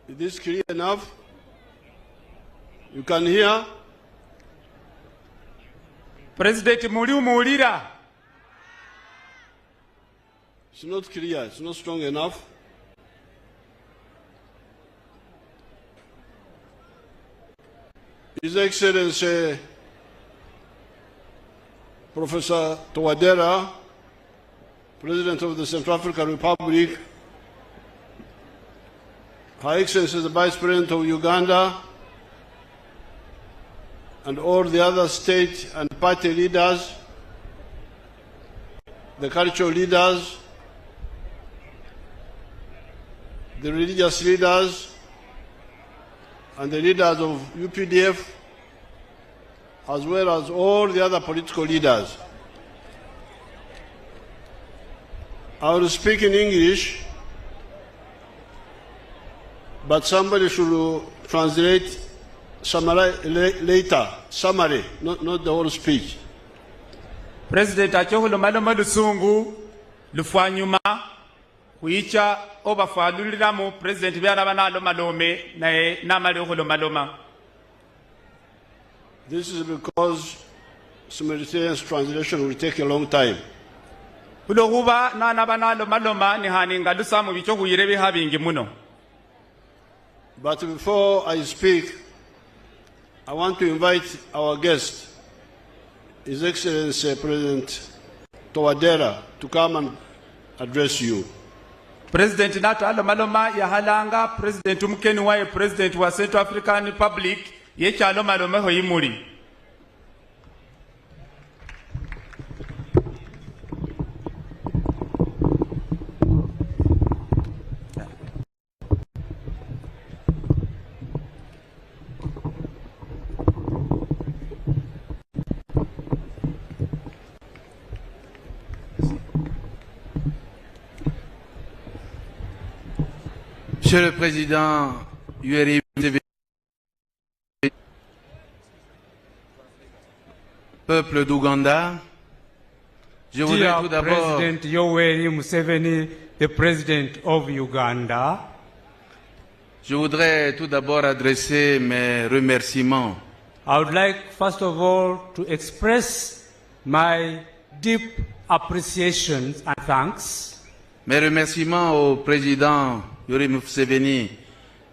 Is this clear enough? You can hear? President Muliumulira. It's not clear, it's not strong enough. His Excellency Professor Okwogera, President of the Central African Republic, Her Excellency the Vice President of Uganda, and all the other state and party leaders, the cultural leaders, the religious leaders, and the leaders of UPDF, as well as all the other political leaders. I will speak in English, but somebody should translate later, summary, not the whole speech. President achohulomalomo lusungu lufwanyuma kuicha obafaluliramu President byaraba nalomalome naye namalohulomaloma. This is because simultaneous translation will take a long time. Hulohuba nanaba nalomaloma nihani ngalusamu bichohuyire bihabingi muno. But before I speak, I want to invite our guest, His Excellency President Okwogera, to come and address you. President Nato alomaloma yahalanga President umkeni wae President wa Central African Republic yecha alomaloma hoyimuri. Monsieur le Président, peuple d'Ouganda, je voudrais tout d'abord President Yoweri Museveni, the President of Uganda. Je voudrais tout d'abord adresser mes remerciements I would like, first of all, to express my deep appreciation and thanks. Mes remerciements au président Yoweri Museveni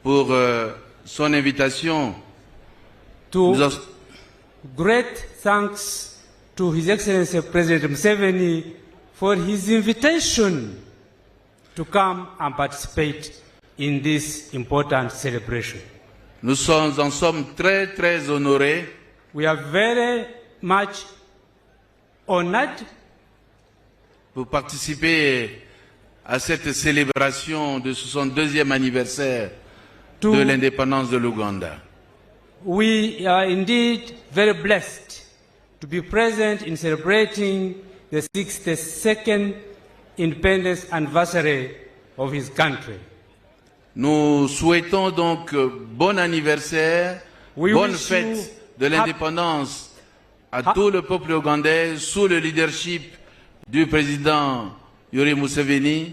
pour son invitation. Great thanks to His Excellency President Museveni for his invitation to come and participate in this important celebration. Nous sommes en somme très honorés We are very much honored pour participer à cette célébration de 62e anniversaire de l'indépendance de l'Ouganda. We are indeed very blessed to be present in celebrating the 62nd independence anniversary of his country. Nous souhaitons donc bon anniversaire, bonne fête de l'indépendance à tout le peuple ougandais sous le leadership du président Yoweri Museveni,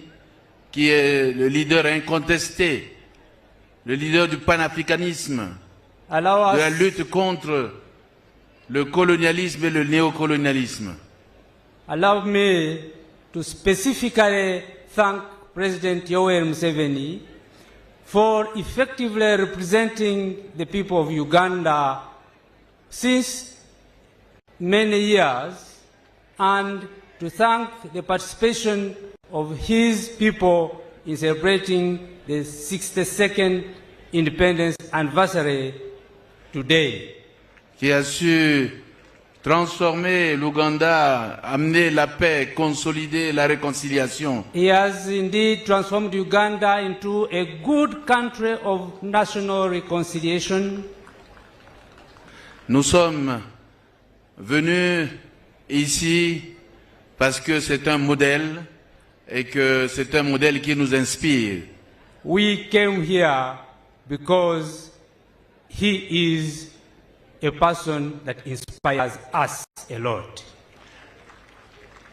qui est le leader incontesté, le leader du panafricanisme, de la lutte contre le colonialisme et le néocolonialisme. Allow me to specifically thank President Yoweri Museveni for effectively representing the people of Uganda since many years, and to thank the participation of his people in celebrating the 62nd independence anniversary today. Qui a su transformer l'Ouganda, amener la paix, consolider la réconciliation. He has indeed transformed Uganda into a good country of national reconciliation. Nous sommes venus ici parce que c'est un modèle et que c'est un modèle qui nous inspire. We came here because he is a person that inspires us a lot.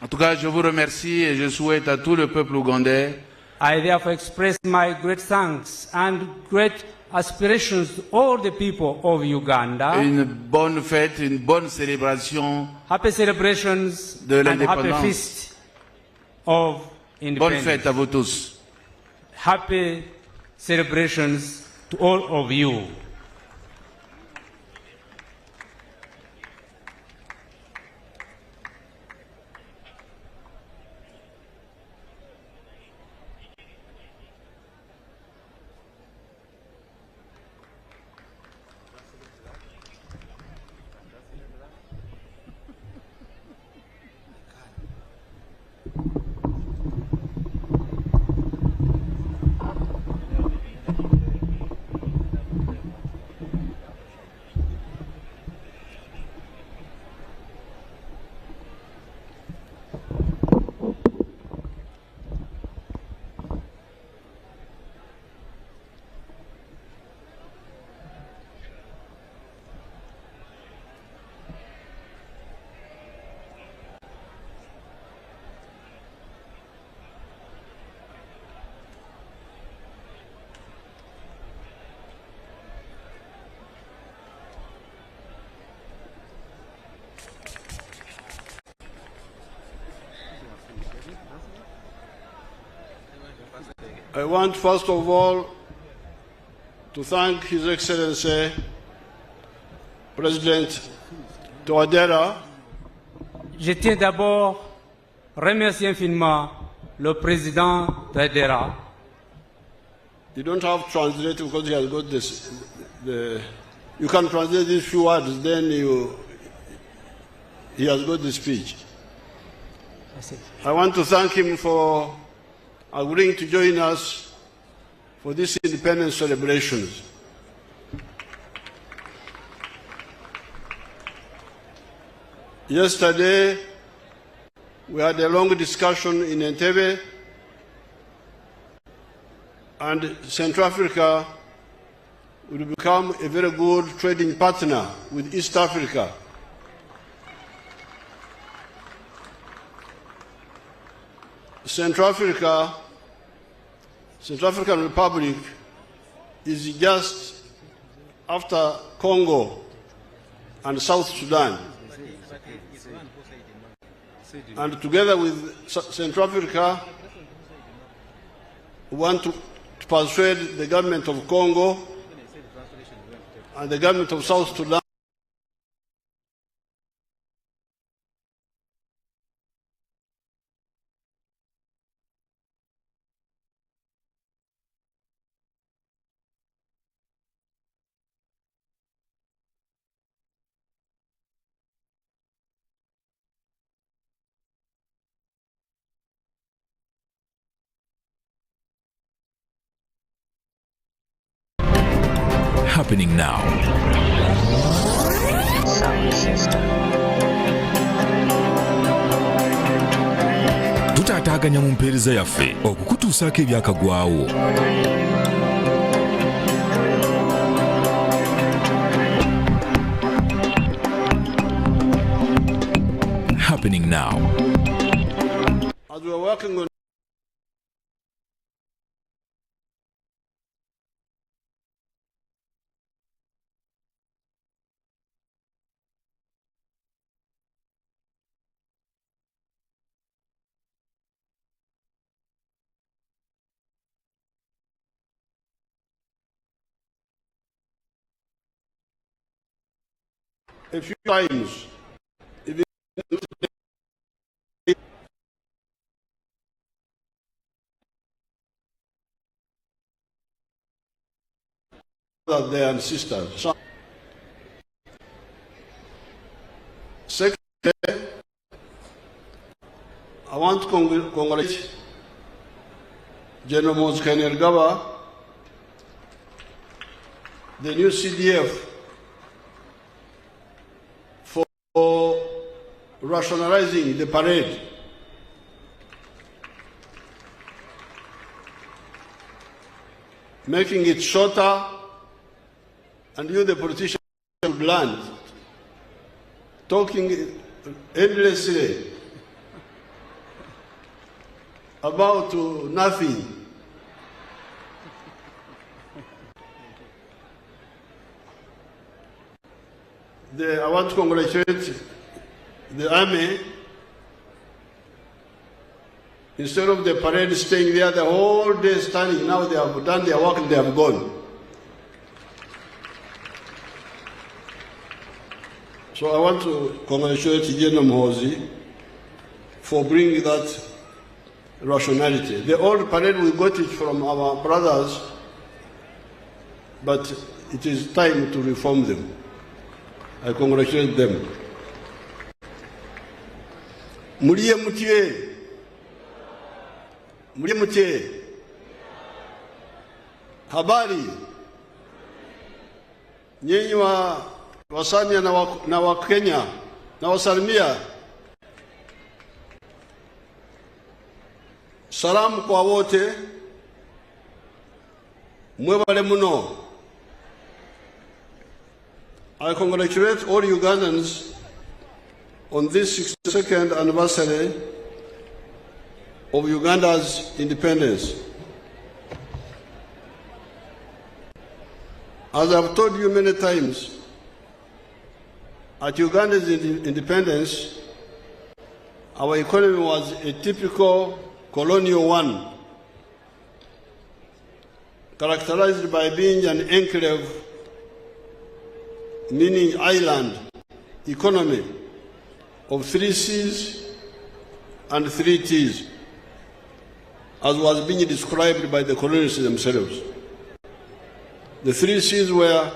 En tout cas, je vous remercie et je souhaite à tout le peuple ougandais I therefore express my great thanks and great aspirations to all the people of Uganda. Une bonne fête, une bonne célébration Happy celebrations de and happy l'indépendance. feast of Bonne independence. fête à vous tous. Happy celebrations to all of you. I want first of all to thank His Excellency President Touadéra. Je tiens d'abord à remercier infiniment le président Touadéra. You don't have to translate because he has got this. You can translate these few words, then he has got the speech. I want to thank him for agreeing to join us for these independence celebrations. Yesterday, we had a long discussion in Entebbe, and Central Africa will become a very good trading partner with East Africa. Central African Republic is just after Congo and South Sudan. And together with Central Africa, we want to persuade the government of Congo and the government of South Sudan happening now. Tutaataganya mu mpeereza yaffe okukutuusaako ebyakagwawo. Happening now. as we are working on a few times, even that they are sisters. Secondly, I want to congratulate General Moses Kainerugaba, the new CDF, for rationalizing the parade. Making it shorter, and you, the politicians, should learn. Talking endlessly about nothing. I want to congratulate the army. Instead of the parade staying there the whole day standing, now they have done their work and they have gone. So I want to congratulate General Mhozi for bringing that rationality. The old parade, we got it from our brothers, but it is time to reform them. I congratulate them. Muliye mutye. Muliye mutye. Habari. Nyinyi wa Wasania na wa Kenya na wasalimia. Salamu kwa wote. Mwebale muno. I congratulate all Ugandans on this 62nd anniversary of Uganda's independence. As I've told you many times, at Uganda's independence, our economy was a typical colonial one, characterized by being an enclave, meaning island economy of 3 C's and 3 T's, as was being described by the colonists themselves. The 3 C's were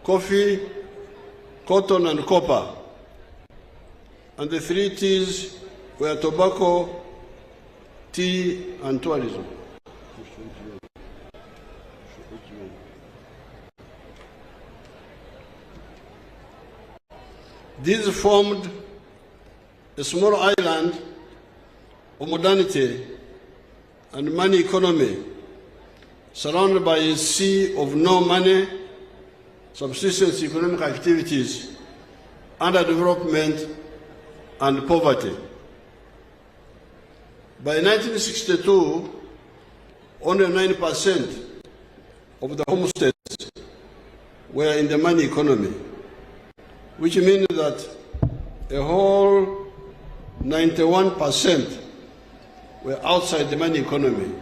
coffee, cotton, and copper, and the 3 T's were tobacco, tea, and tourism. These formed a small island of modernity and money economy, surrounded by a sea of no money, subsistence economic activities, underdevelopment, and poverty. By 1962, only 9% of the homesteads were in the money economy, which means that a whole 91% were outside the money economy.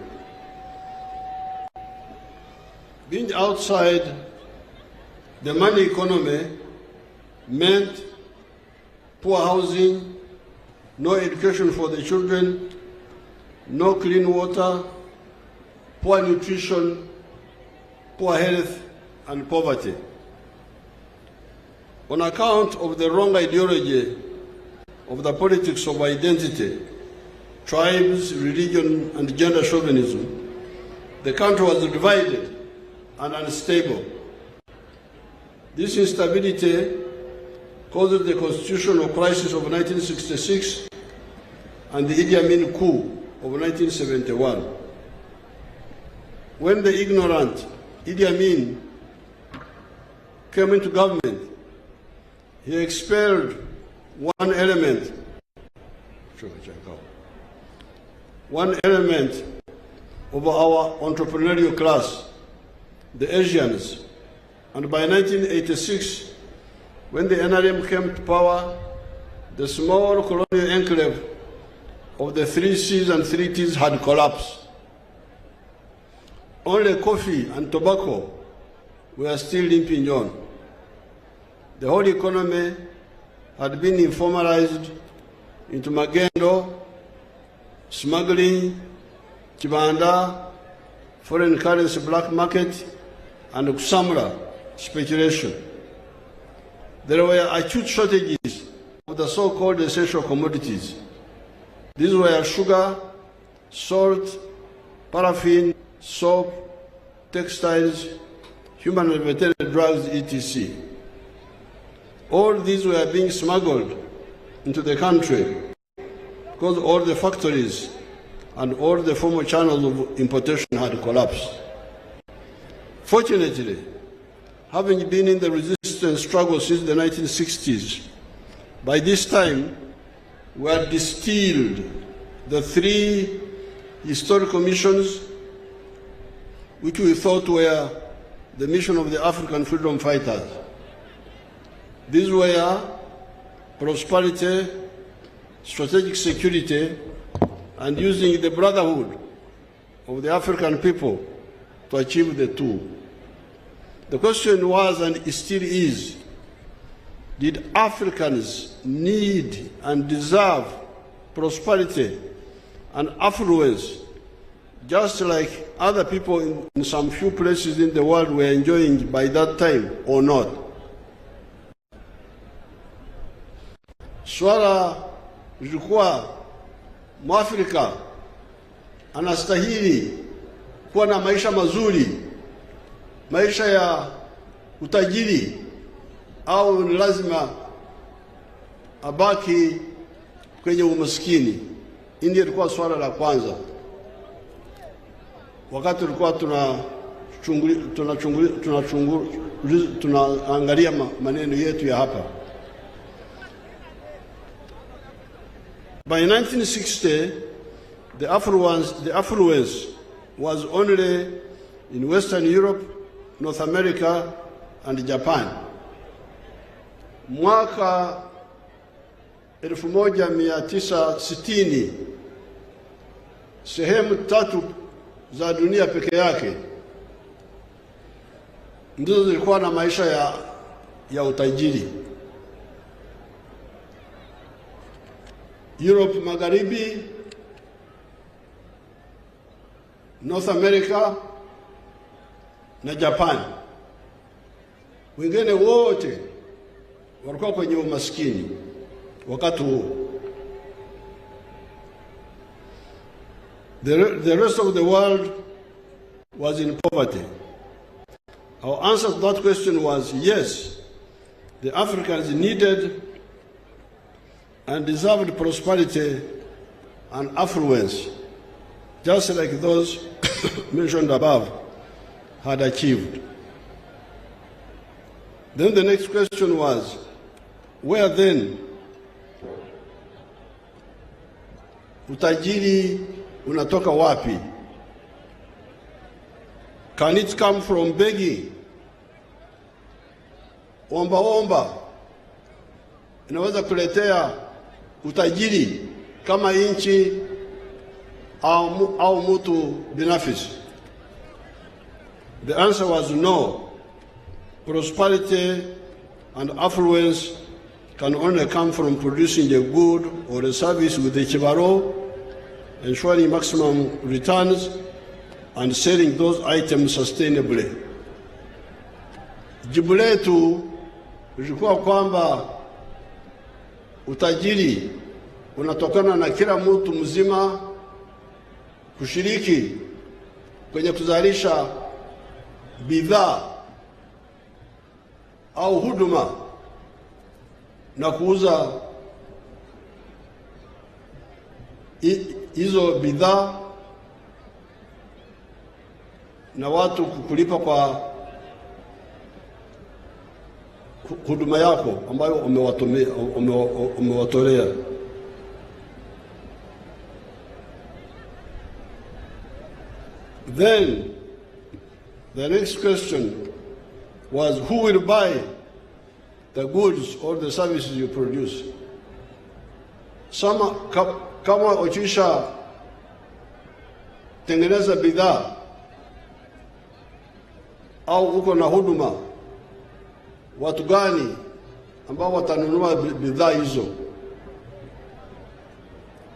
Being outside the money economy meant poor housing, no education for the children, no clean water, poor nutrition, poor health, and poverty. On account of the wrong ideology of the politics of identity, tribes, religion, and gender chauvinism, the country was divided and unstable. This instability caused the constitutional crisis of 1966 and the Idi Amin coup of 1971. When the ignorant Idi Amin came into government, he expelled one element of our entrepreneurial class, the Asians. And by 1986, when the NRM came to power, the small colonial enclave of the 3 C's and 3 T's had collapsed. Only coffee and tobacco were still limping on. The whole economy had been informalized into magendo, smuggling, kibanda, foreign currency black market, and kusamra speculation. There were acute shortages of the so-called essential commodities. These were sugar, salt, paraffin, soap, textiles, human and veterinary drugs, etc. All these were being smuggled into the country because all the factories and all the former channels of importation had collapsed. Fortunately, having been in the resistance struggle since the 1960s, by this time we had distilled the 3 historical missions which we thought were the mission of the African freedom fighters. These were prosperity, strategic security, and using the brotherhood of the African people to achieve the two. The question was, and it still is, did Africans need and deserve prosperity and affluence just like other people in some few places in the world were enjoying by that time or not? Swala lilikuwa Mwafrika anastahili kuwa na maisha mazuri, maisha ya utajiri, au ni lazima abaki kwenye umaskini? Ndio ilikuwa swala la kwanza wakati tulikuwa tunaangalia maneno yetu ya hapa. By 1960, the affluence was only in Western Europe, North America, and Japan. Mwaka 1960, sehemu tatu za dunia peke yake ndizo zilikuwa na maisha ya utajiri. Europe Magharibi, North America na Japan. Wengine wote walikuwa kwenye umaskini wakati huo. The rest of the world was in poverty. Our answer to that question was yes, the Africans needed and deserved prosperity and affluence, just like those mentioned above had achieved. Then the next question was, where then utajiri unatoka wapi? Can it come from begging? Omba inaweza kuletea utajiri kama nchi au mtu binafsi? The answer was no. Prosperity and affluence can only come from producing a good or a service with a chibaro, ensuring maximum returns, and selling those items sustainably. Jibu letu lilikuwa kwamba utajiri unatokana na kila mtu mzima kushiriki kwenye kuzalisha bidhaa au huduma na kuuza hizo bidhaa na watu kukulipa kwa huduma yako ambayo umewatolea. Then the next question was, who will buy the goods or the services you produce? Kama ukisha tengeneza bidhaa au uko na huduma, watu gani ambao watanunua bidhaa hizo?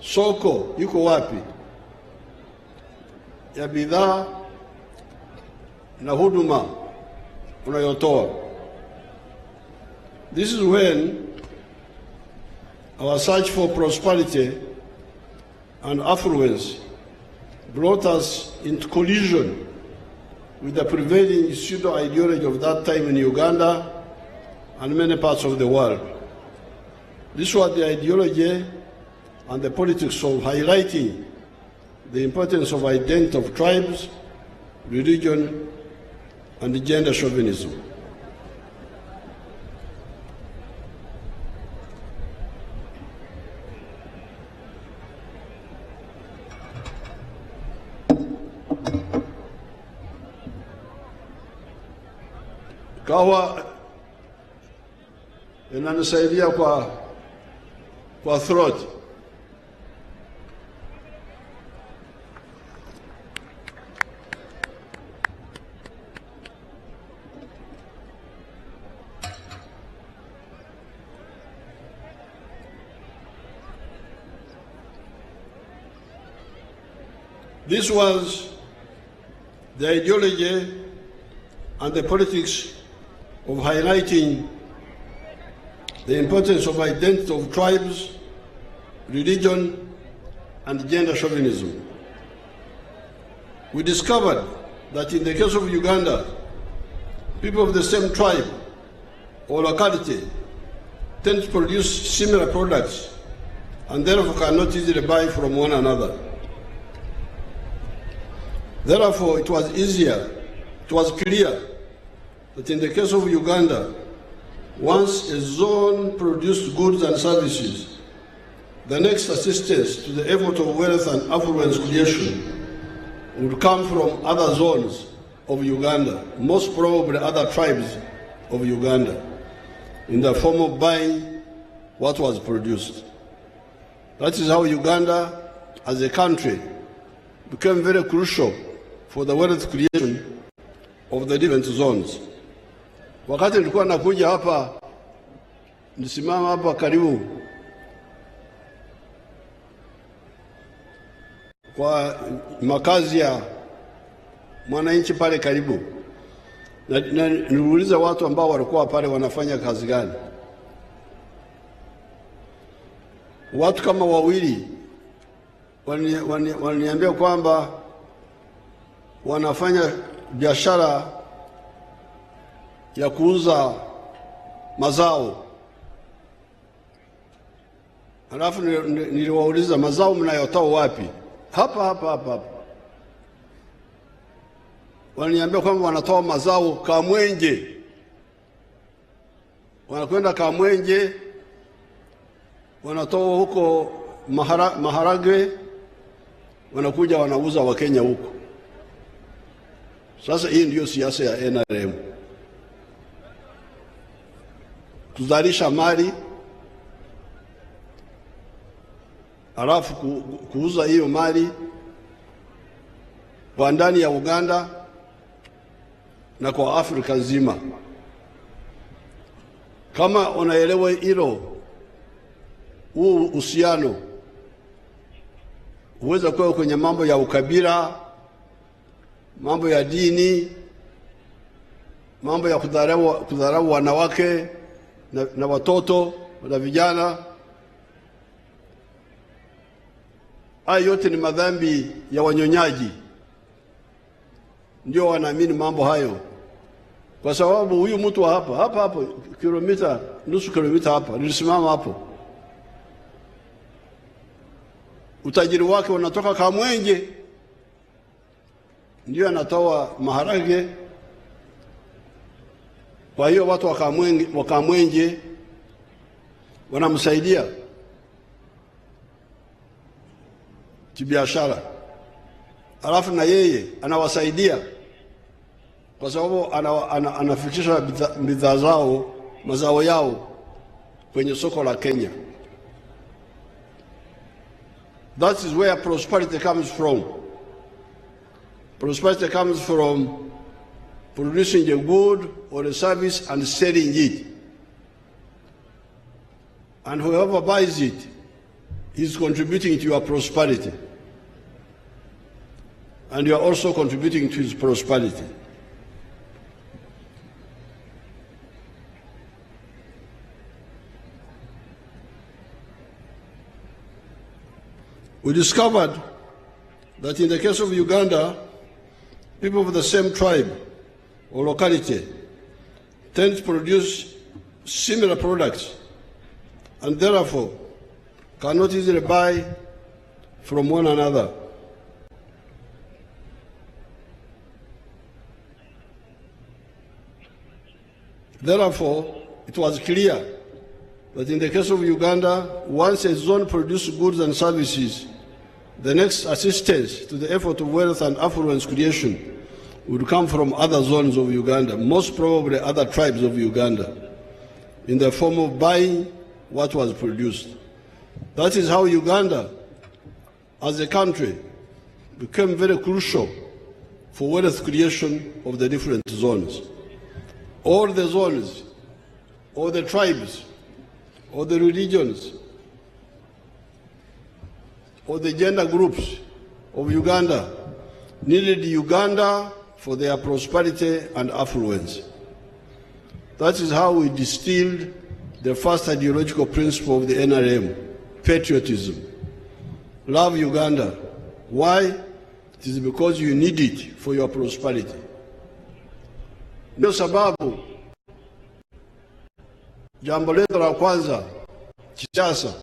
Soko yuko wapi ya bidhaa na huduma unayotoa? This is when our search for prosperity and affluence brought us into collision with the prevailing pseudo-ideology of that time in Uganda and many parts of the world. This was the ideology and the politics of highlighting the importance of identity of tribes, religion, and gender chauvinism. Kawa inanisaidia kwa throat. This was the ideology and the politics of highlighting the importance of identity of tribes, religion, and gender chauvinism. We discovered that in the case of Uganda, people of the same tribe or locality tend to produce similar products and therefore cannot easily buy from one another. Therefore, it was clear that in the case of Uganda, once a zone produced goods and services, the next assistance to the effort of wealth and affluence creation would come from other zones of Uganda, most probably other tribes of Uganda, in the form of buying what was produced. That is how Uganda, as a country, became very crucial for the wealth creation of the different zones. Wakati nilikuwa nakuja hapa, nisimama hapa karibu kwa makazi ya mwananchi pale karibu, na niliuliza watu ambao walikuwa pale wanafanya kazi gani. Watu kama wawili waliniambia kwamba wanafanya biashara ya kuuza mazao. Halafu niliwauliza, mazao mnayotoa wapi? Hapa. Waliniambia kwamba wanatoa mazao Kamwenje. Wanakwenda Kamwenje, wanatoa huko maharagwe, wanakuja wanauza Wakenya huko. Sasa hii ndiyo siasa ya NRM. Kuzalisha mali, halafu kuuza hiyo mali kwa ndani ya Uganda na kwa Afrika nzima. Kama unaelewa hilo, huu uhusiano huweza kuwa kwenye mambo ya ukabila, mambo ya dini, mambo ya kudharau wanawake na watoto na vijana. Haya yote ni madhambi ya wanyonyaji. Ndio wanaamini mambo hayo, kwa sababu huyu mtu wa hapa kilomita, nusu kilomita hapa, nilisimama hapo, utajiri wake unatoka Kamwenje, ndio anatoa maharage. Kwa hiyo watu wa Kamwenje wanamsaidia kibiashara, alafu na yeye anawasaidia kwa sababu anafikisha bidhaa zao, mazao yao kwenye soko la Kenya. That is where prosperity comes from. Prosperity comes from producing a good or a service and selling it. And whoever buys it is contributing to your prosperity. And you are also contributing to his prosperity. We discovered that in the case of Uganda, people of the same tribe or locality tend to produce similar products and therefore cannot easily buy from one another. Therefore, it was clear that in the case of Uganda, once a zone produced goods and services, the next assistance to the effort of wealth and affluence creation would come from other zones of Uganda, most probably other tribes of Uganda, in the form of buying what was produced. That is how Uganda, as a country, became very crucial for wealth creation of the different zones. All the zones, all the tribes, all the religions, all the gender groups of Uganda needed Uganda for their prosperity and affluence. That is how we distilled the first ideological principle of the NRM, patriotism. Love Uganda. Why? It is because you need it for your prosperity. Ndio sababu jambo letu la kwanza kisiasa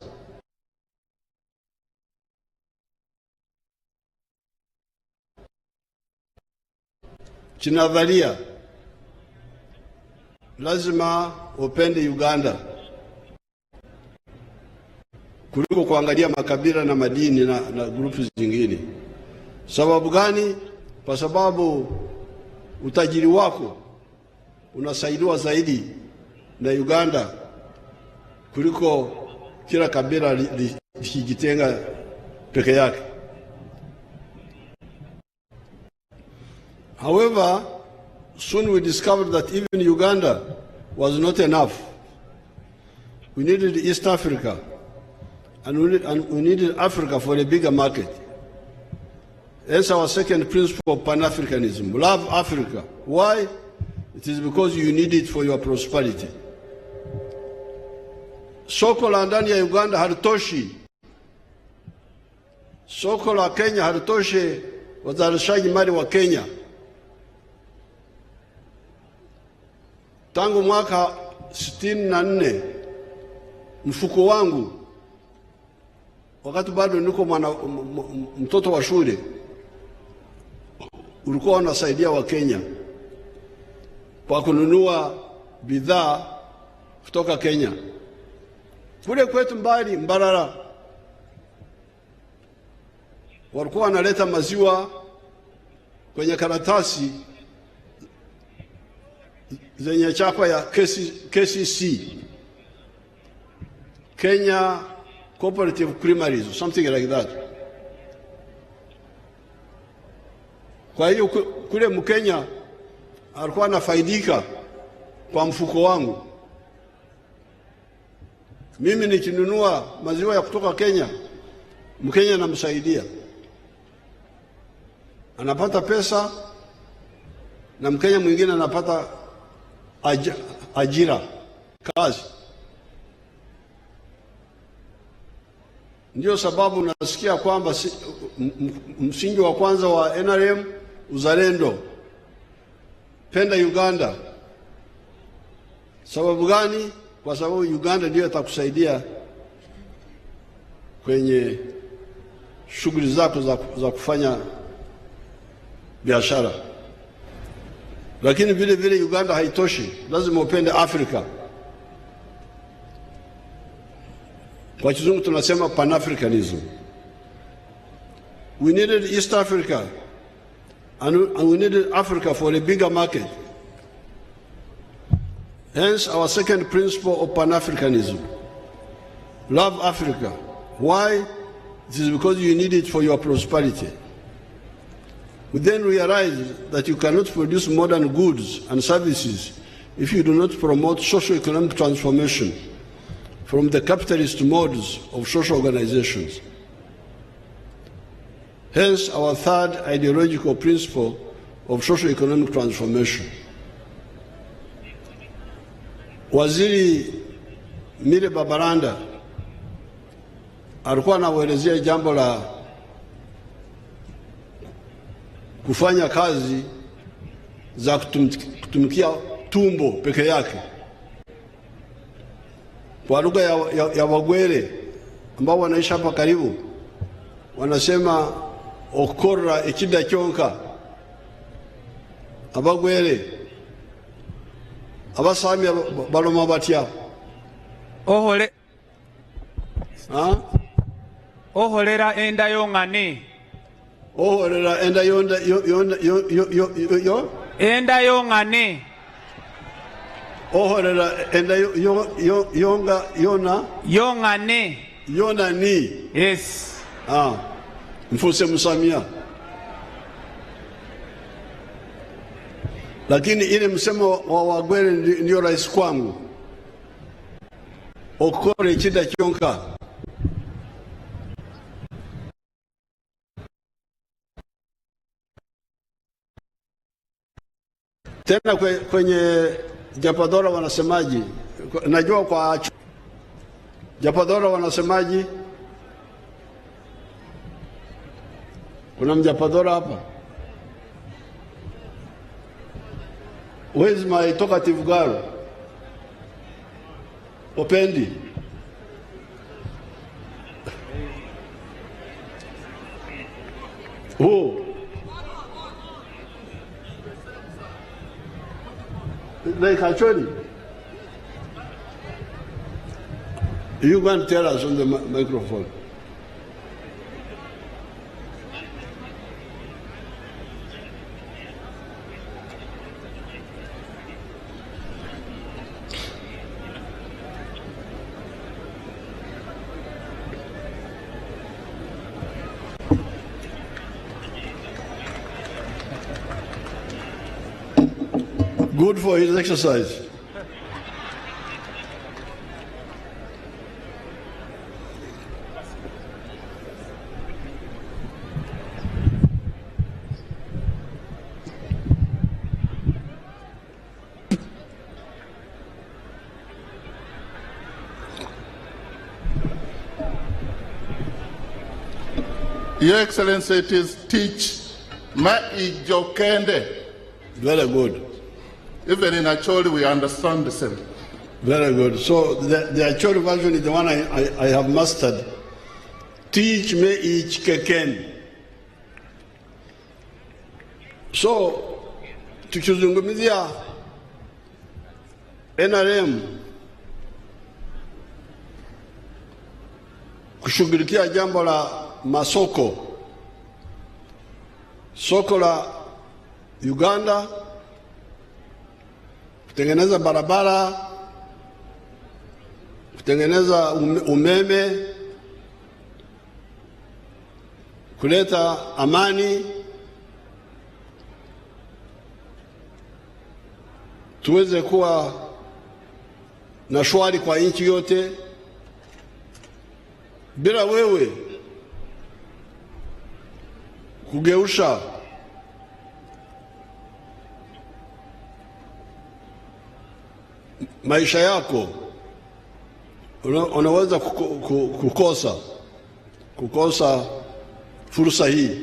kinadharia, lazima upende Uganda kuliko kuangalia makabila na madini na grupu zingine. Sababu gani? Kwa sababu utajiri wako unasaidiwa zaidi na Uganda kuliko kila kabila likijitenga peke yake. However, soon we discovered that even Uganda was not enough. We needed East Africa, and we needed Africa for a bigger market. That's our second principle of Pan-Africanism. Love Africa. Why? It is because you need it for your prosperity. Soko la ndani ya Uganda halitoshi. Soko la Kenya halitoshi wazalishaji mali wa Kenya. Tangu mwaka 64 mfuko wangu, wakati bado niko mtoto wa shule, ulikuwa unasaidia wa Kenya kwa kununua bidhaa kutoka Kenya. Kule kwetu mbali Mbarara walikuwa wanaleta maziwa kwenye karatasi zenye chapa ya KCC, Kenya Cooperative Creameries, something like that. Kwa hiyo kule Mkenya alikuwa anafaidika kwa mfuko wangu. Mimi nikinunua maziwa ya kutoka Kenya, Mkenya anamsaidia, anapata pesa, na Mkenya mwingine anapata ajira, kazi. Ndio sababu nasikia kwamba msingi wa kwanza wa NRM uzalendo, penda Uganda. Sababu gani? Kwa sababu Uganda ndio itakusaidia kwenye shughuli zako za kufanya biashara. Lakini vile vile Uganda haitoshi, lazima upende Afrika. Kwa kizungu tunasema Pan-Africanism. We needed East Africa and we needed Africa for a bigger market. Hence our second principle of Pan-Africanism. Love Africa. Why? It is because you need it for your prosperity. We then realized that you cannot produce modern goods and services if you do not promote socio-economic transformation from the capitalist modes of social organizations. Hence our third ideological principle of socio-economic transformation. Waziri Mire Babaranda alikuwa anaelezea jambo la kufanya kazi za kutumikia tumbo peke yake. Kwa lugha ya Wagwere ambao wanaishi hapa karibu, wanasema okora ekida kyonka. Abagwere abasami baloma batya oholera enda yongane. Ohorera enda enda yongane. ohorera enda yona ni. Yes. Mfuse Musamia. Lakini ile msemo wa Wagwere ndio rais kwangu. Okore chida chionka. Tena kwenye Japadora wanasemaji, najua kwa Japadora wanasemaji, kuna Mjapadora hapa. Where is my talkative girl? Opendi. Who? Like actually, you go and tell us on the microphone. Good for his exercise. Your Excellency, it is teach ma ijokende. Very good. Even in Acholi, we understand the same. Very good. So the Acholi version is the one I have mastered. Teach me each keken. So, tukizungumzia NRM kushughulikia jambo la masoko, soko la Uganda, kutengeneza barabara, kutengeneza umeme, kuleta amani, tuweze kuwa na shwari kwa nchi yote. Bila wewe kugeusha maisha yako, unaweza kukosa fursa hii.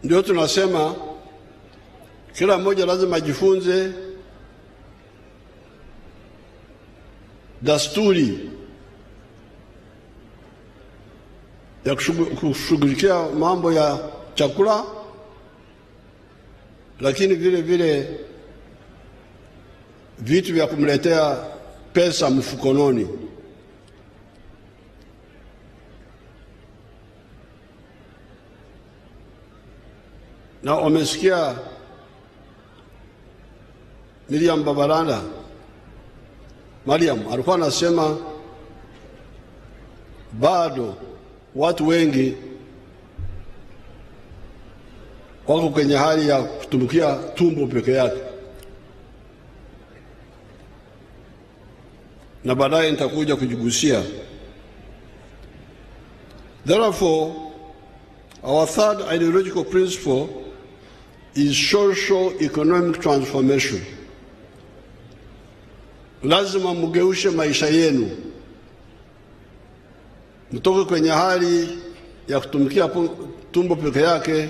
Ndio tunasema kila mmoja lazima ajifunze dasturi ya kushughulikia mambo ya chakula, lakini vile vile vitu vya kumletea pesa mfukononi. Na umesikia Miriam Babaranda, Mariam alikuwa anasema bado watu wengi wako kwenye hali ya kutumikia tumbo peke yake, na baadaye nitakuja kujigusia. Therefore, our third ideological principle is socio-economic transformation. Lazima mugeushe maisha yenu, mtoke kwenye hali ya kutumikia tumbo peke yake,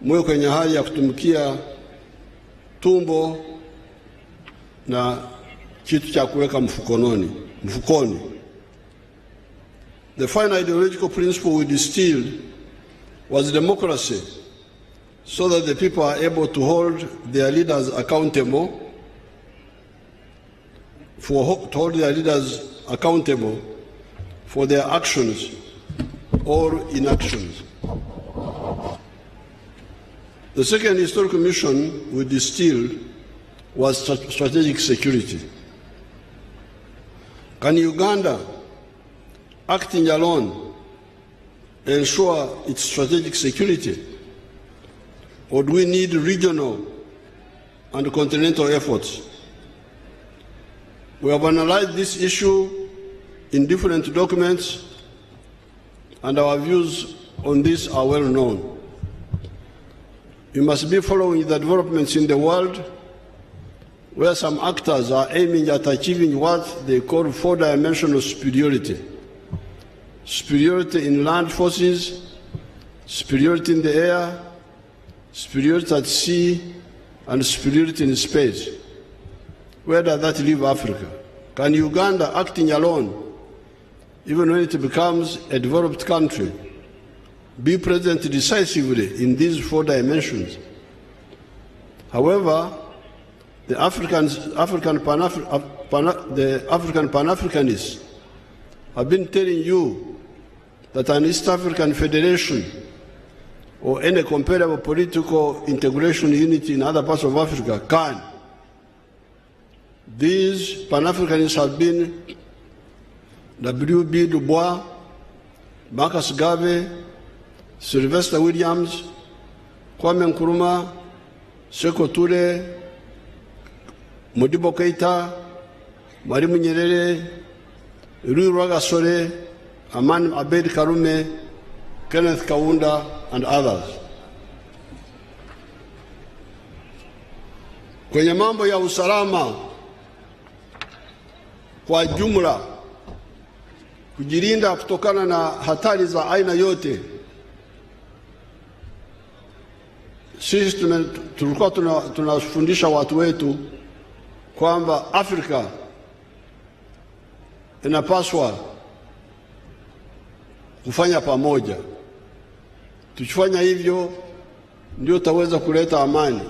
mwe kwenye hali ya kutumikia tumbo na kitu cha kuweka mfukoni. The final ideological principle we distilled was democracy, so that the people are able to hold their leaders accountable for their actions or inactions. The second historical mission we distilled was strategic security. Can Uganda, acting alone, ensure its strategic security? Or do we need regional and continental efforts? We have analyzed this issue in different documents, and our views on this are well known. We must be following the developments in the world, where some actors are aiming at achieving what they call four-dimensional superiority. Superiority in land forces, superiority in the air, superiority at sea, and superiority in space. Where does that leave Africa? Can Uganda, acting alone, even when it becomes a developed country, be present decisively in these four dimensions? However, the African Pan-Africanists have been telling you that an East African federation or any comparable political integration unity in other parts of Africa can. These Pan-Africanists have been W.B. Du Bois, Marcus Garvey, Sylvester Williams, Kwame Nkrumah, Sékou Touré, Modibo Keita, Mwalimu Nyerere, Louis Rwagasore, Aman Abeid Karume, Kenneth Kaunda, and others. Kwenye mambo ya usalama kwa jumla, kujilinda kutokana na hatari za aina yote, sisi tulikuwa tunafundisha watu wetu kwamba Afrika inapaswa kufanya pamoja. Tukifanya hivyo ndio taweza kuleta amani.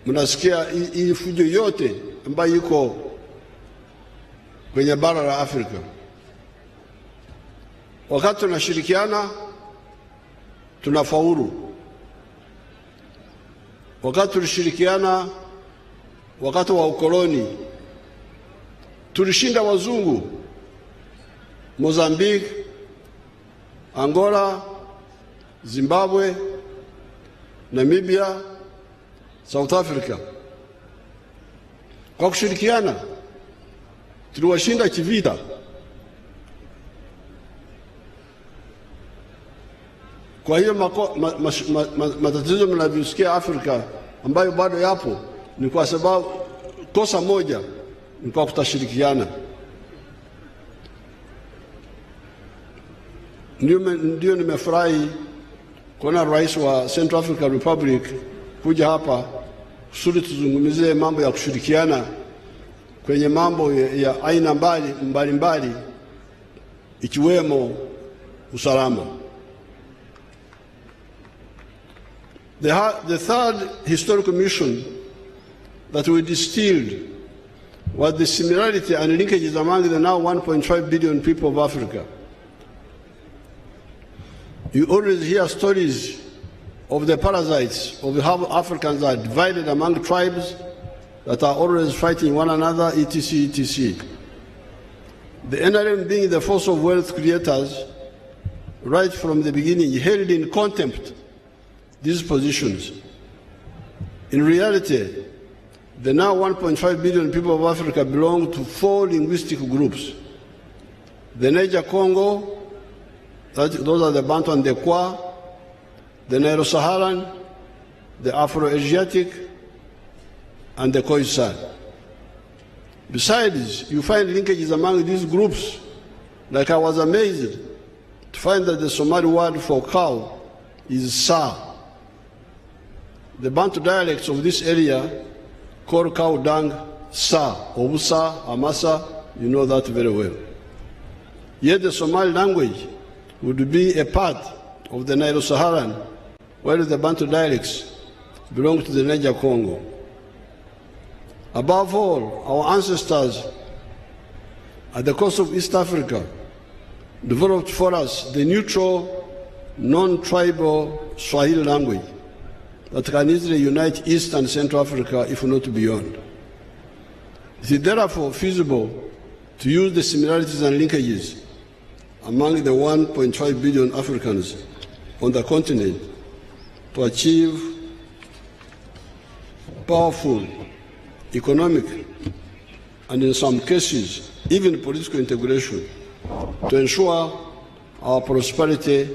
Mnasikia hii fujo yote ambayo iko kwenye bara la Afrika. Wakati tunashirikiana tunafaulu. Wakati tulishirikiana wakati wa ukoloni tulishinda wazungu. Mozambique, Angola, Zimbabwe, Namibia, South Africa. Kwa kushirikiana tuliwashinda kivita. Kwa hiyo matatizo mnavyosikia Afrika ambayo bado yapo ni kwa sababu kosa moja ni kwa kutashirikiana. Ndio nimefurahi kuona rais wa Central African Republic kuja hapa kusudi tuzungumzie mambo ya kushirikiana kwenye mambo ya aina mbalimbali ikiwemo usalama. The third historical mission that we distilled was the similarity and linkages among the now 1.5 billion people of Africa. You always hear stories of the parasites, of how Africans are divided among tribes that are always fighting one another, etc., etc. The NRM, being the force of wealth creators, right from the beginning, held in contempt these positions. In reality, the now 1.5 billion people of Africa belong to four linguistic groups. The Niger-Congo, those are the Bantu and the Kwa, the Nilo-Saharan, the Afro-Asiatic, and the Khoisan. Besides, you find linkages among these groups, like I was amazed to find that the Somali word for cow is Sa. The Bantu dialects of this area call cow dung Sa, Obusa, Amasa, you know that very well. Yet the Somali language would be a part of the Nilo-Saharan, while the Bantu dialects belong to the Niger-Congo. Above all, our ancestors at the coast of East Africa developed for us the neutral non-tribal Swahili language that can easily unite East and Central Africa, if not beyond. It is therefore feasible to use the similarities and linkages among the 1.5 billion Africans on the continent to achieve powerful economic and, in some cases, even political integration to ensure our prosperity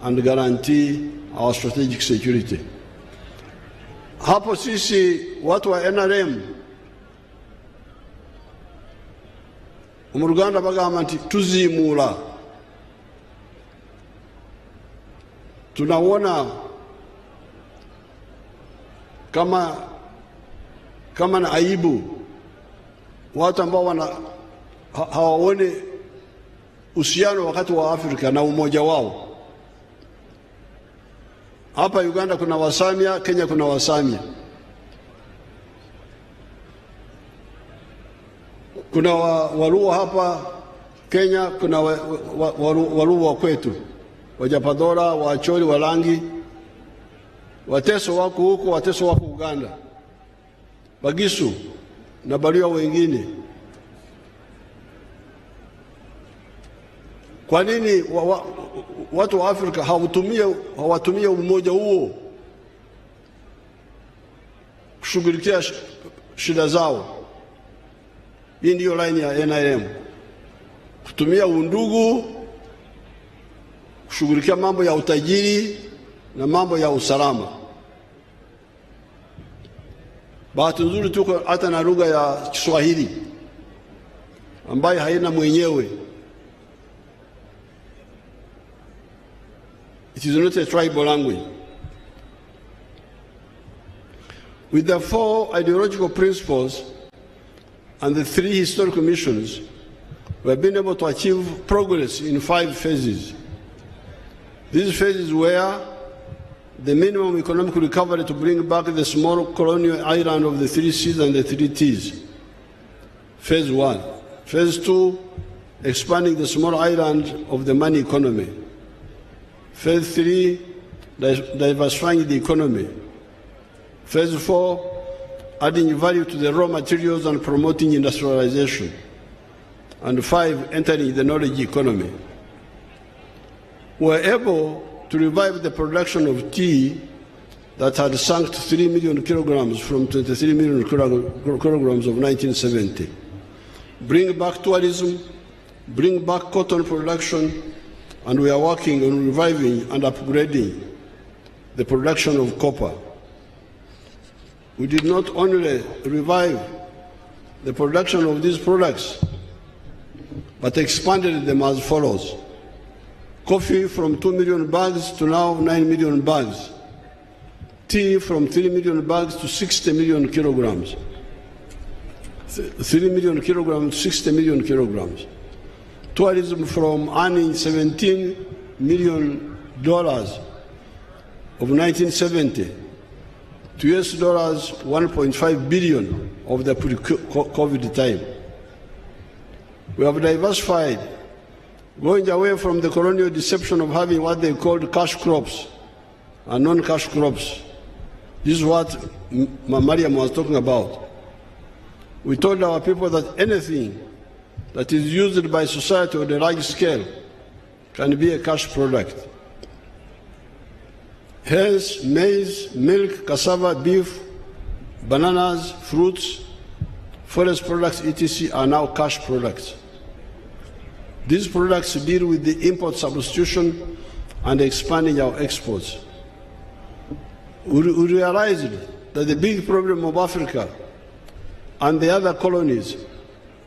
and guarantee our strategic security. Hapo sisi watu wa NRM mu Ruganda bagamba nti tuzimula, tunaona kama na aibu watu ambao hawaone uhusiano wakati wa Afrika na umoja wao. Hapa Uganda kuna Wasamia, Kenya kuna Wasamia, kuna Waluo hapa Kenya, kuna Waluo wa kwetu, Wajapadora, Waacholi, Walangi, Wateso wako huko, Wateso wako Uganda, Bagisu na Baluya wengine. Kwa nini watu wa Afrika hawatumie umoja huo kushughulikia shida zao? Hii ndiyo line ya NRM, kutumia undugu kushughulikia mambo ya utajiri na mambo ya usalama. Bahati nzuri tuko hata na lugha ya Kiswahili ambayo haina mwenyewe. It is not a tribal language. With the 4 ideological principles and the 3 historical missions, we have been able to achieve progress in 5 phases. These phases were the minimum economic recovery to bring back the small colonial island of the 3 C's and the 3 T's. Phase 1. Phase 2, expanding the small island of the money economy. Phase 3, diversifying the economy. Phase 4, adding value to the raw materials and promoting industrialization. And 5, entering the knowledge economy. We were able to revive the production of tea that had sunk to 3 million kilograms from 23 million kilograms of 1970. Bring back tourism, bring back cotton production, and we are working on reviving and upgrading the production of copper. We did not only revive the production of these products, but expanded them as follows. Coffee from 2 million bags to now 9 million bags. Tea from 3 million bags to 60 million kilograms. 3 million kilograms, 60 million kilograms. Tourism from earning $17 million of 1970 to $1.5 billion of the pre-COVID time. We have diversified, going away from the colonial deception of having what they called cash crops and non-cash crops. This is what Mariam was talking about. We told our people that anything that is used by society on a large scale can be a cash product. Hence, maize, milk, cassava, beef, bananas, fruits, forest products, etc. are now cash products. These products deal with the import substitution and expanding our exports. We realized that the big problem of Africa and the other colonies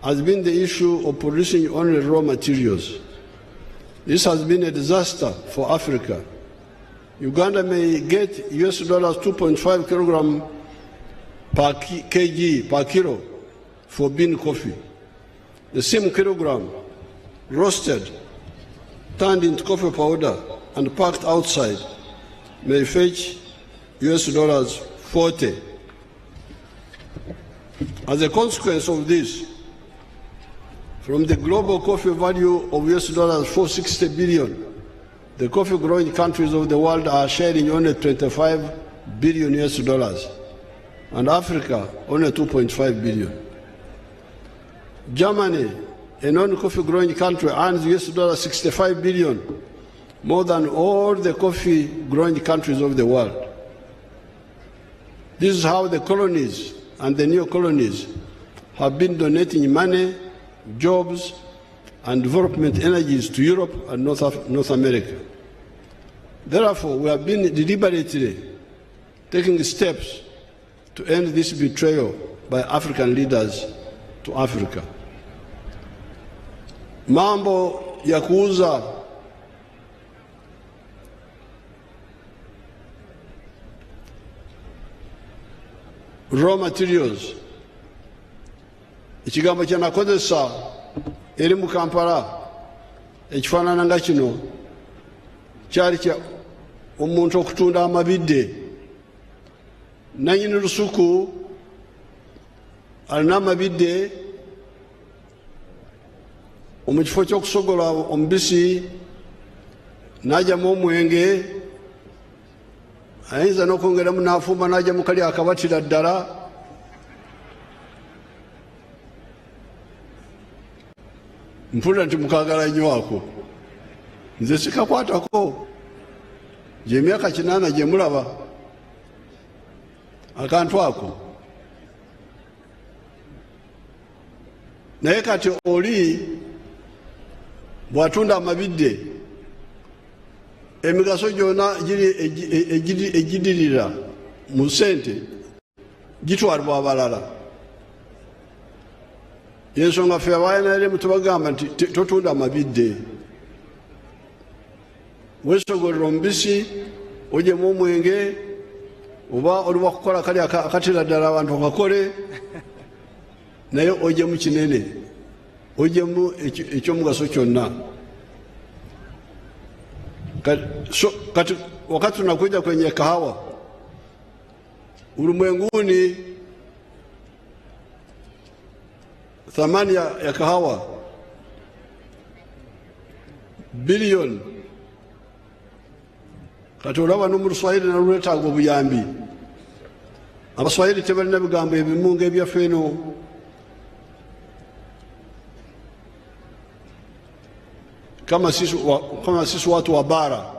has been the issue of producing only raw materials. This has been a disaster for Africa. Uganda may get $2.5 kilogram per kg, per kilo, for bean coffee. The same kilogram, roasted, turned into coffee powder, and packed outside, may fetch $40. As a consequence of this, from the global coffee value of $460 billion the coffee growing countries of the world are sharing only $25 billion US, and Africa only 2.5 billion. Germany, a non-coffee growing country, earns US $65 billion, more than all the coffee growing countries of the world. This is how the colonies and the new colonies have been donating money, jobs, and development energies to Europe and North America. Therefore, we have been deliberately taking steps to end this betrayal by African leaders to Africa. Mambo ya kuuza raw materials, ekigambo kyenakozesa eri mu Kampala ekifaanana nga kino kyali kya omuntu okutunda amabidde. Nannyini lusuku alina amabidde mu kifo ky'okusogola omubisi n'ajjamu omwenge, ayinza n'okwongeramu n'afumba n'ajjamu kali akabatira ddala. Mpulira nti mukaagala nnyo ako, nze sikakwatako, gy'emyaka 8 gye mulaba akantu ako. Naye kati oli bw'atunda amabidde, emigaso gyonna egidirira mu ssente gitwalibwa abalala. Yensonga ffe abaNRM tubagamba nti totunda amabidde, weesogolera omubisi ogyemu omwenge, oba oli wakukola kali akatera ddala abantu bakakole, naye ogyemu kinene, ogyemu ekyomugaso kyonna. Kati wakati tunakuja kwenye kahawa, ulimwenguni thamani ya kahawa bilioni. Kati olaba no mu Luswayiri nalwetaaga obuyambi. Abaswayiri tebalina bigambo ebimu ng'ebyaffe eno. Kama sisi watu wa bara,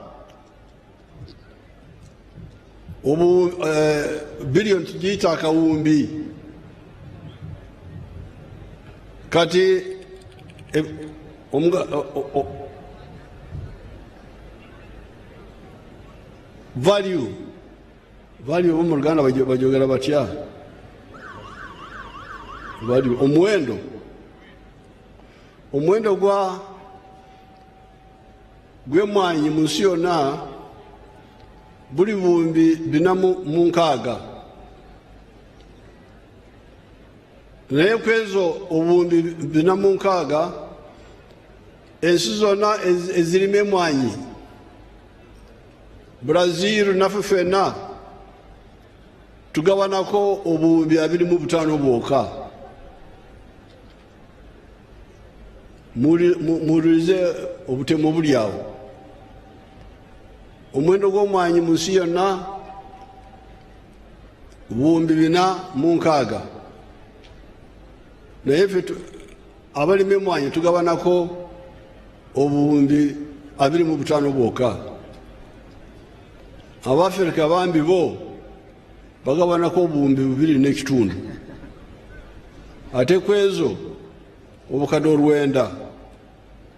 bilioni tujiita akawumbi. Kati value mu Luganda bajogera batya? Value, omuwendo gw'emmwanyi mu nsi yonna buli buwumbi 406. Naye kwezo obuwumbi 406 ensi zonna ezirimu emmwanyi, Brazil naffe ffenna tugabanako obuwumbi 25 bwokka. Muwulirize obutemu obuli awo. Omuwendo gw'omwanyi mu nsi yonna buwumbi 406. Naye ffe abalima emmwanyi tugabanako obuwumbi 25 bwokka. Abafirika bambi bo bagabanako obuwumbi 2.5. Ate kwezo obukadde 9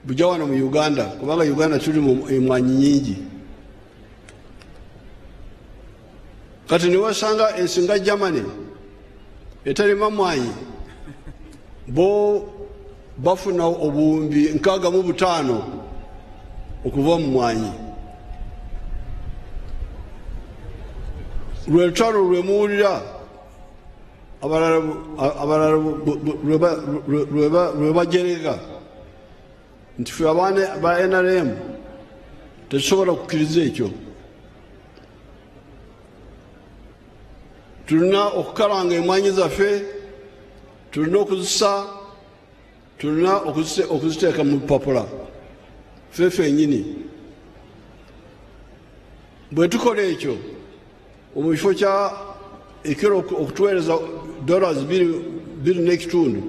bujja wano mu Uganda, kubanga Uganda tuli mu emmwanyi nyingi. Kati niwasanga ensi nga Germany etalima mmwanyi, bo bafuna obuwumbi 65 okuva mu mmwanyi. Lwetalo lwemuwulira abalala lwebajereka nti ffe abaana ba NRM tetusobola kukkiriza ekyo. Tulina okukalanga emmwanyi zaffe, tulina okuzisa, tulina okuziteeka mu bipapula ffe ffennyini. bwe tukola ekyo mu kifo kya ekiro okutuweereza dollars 2.5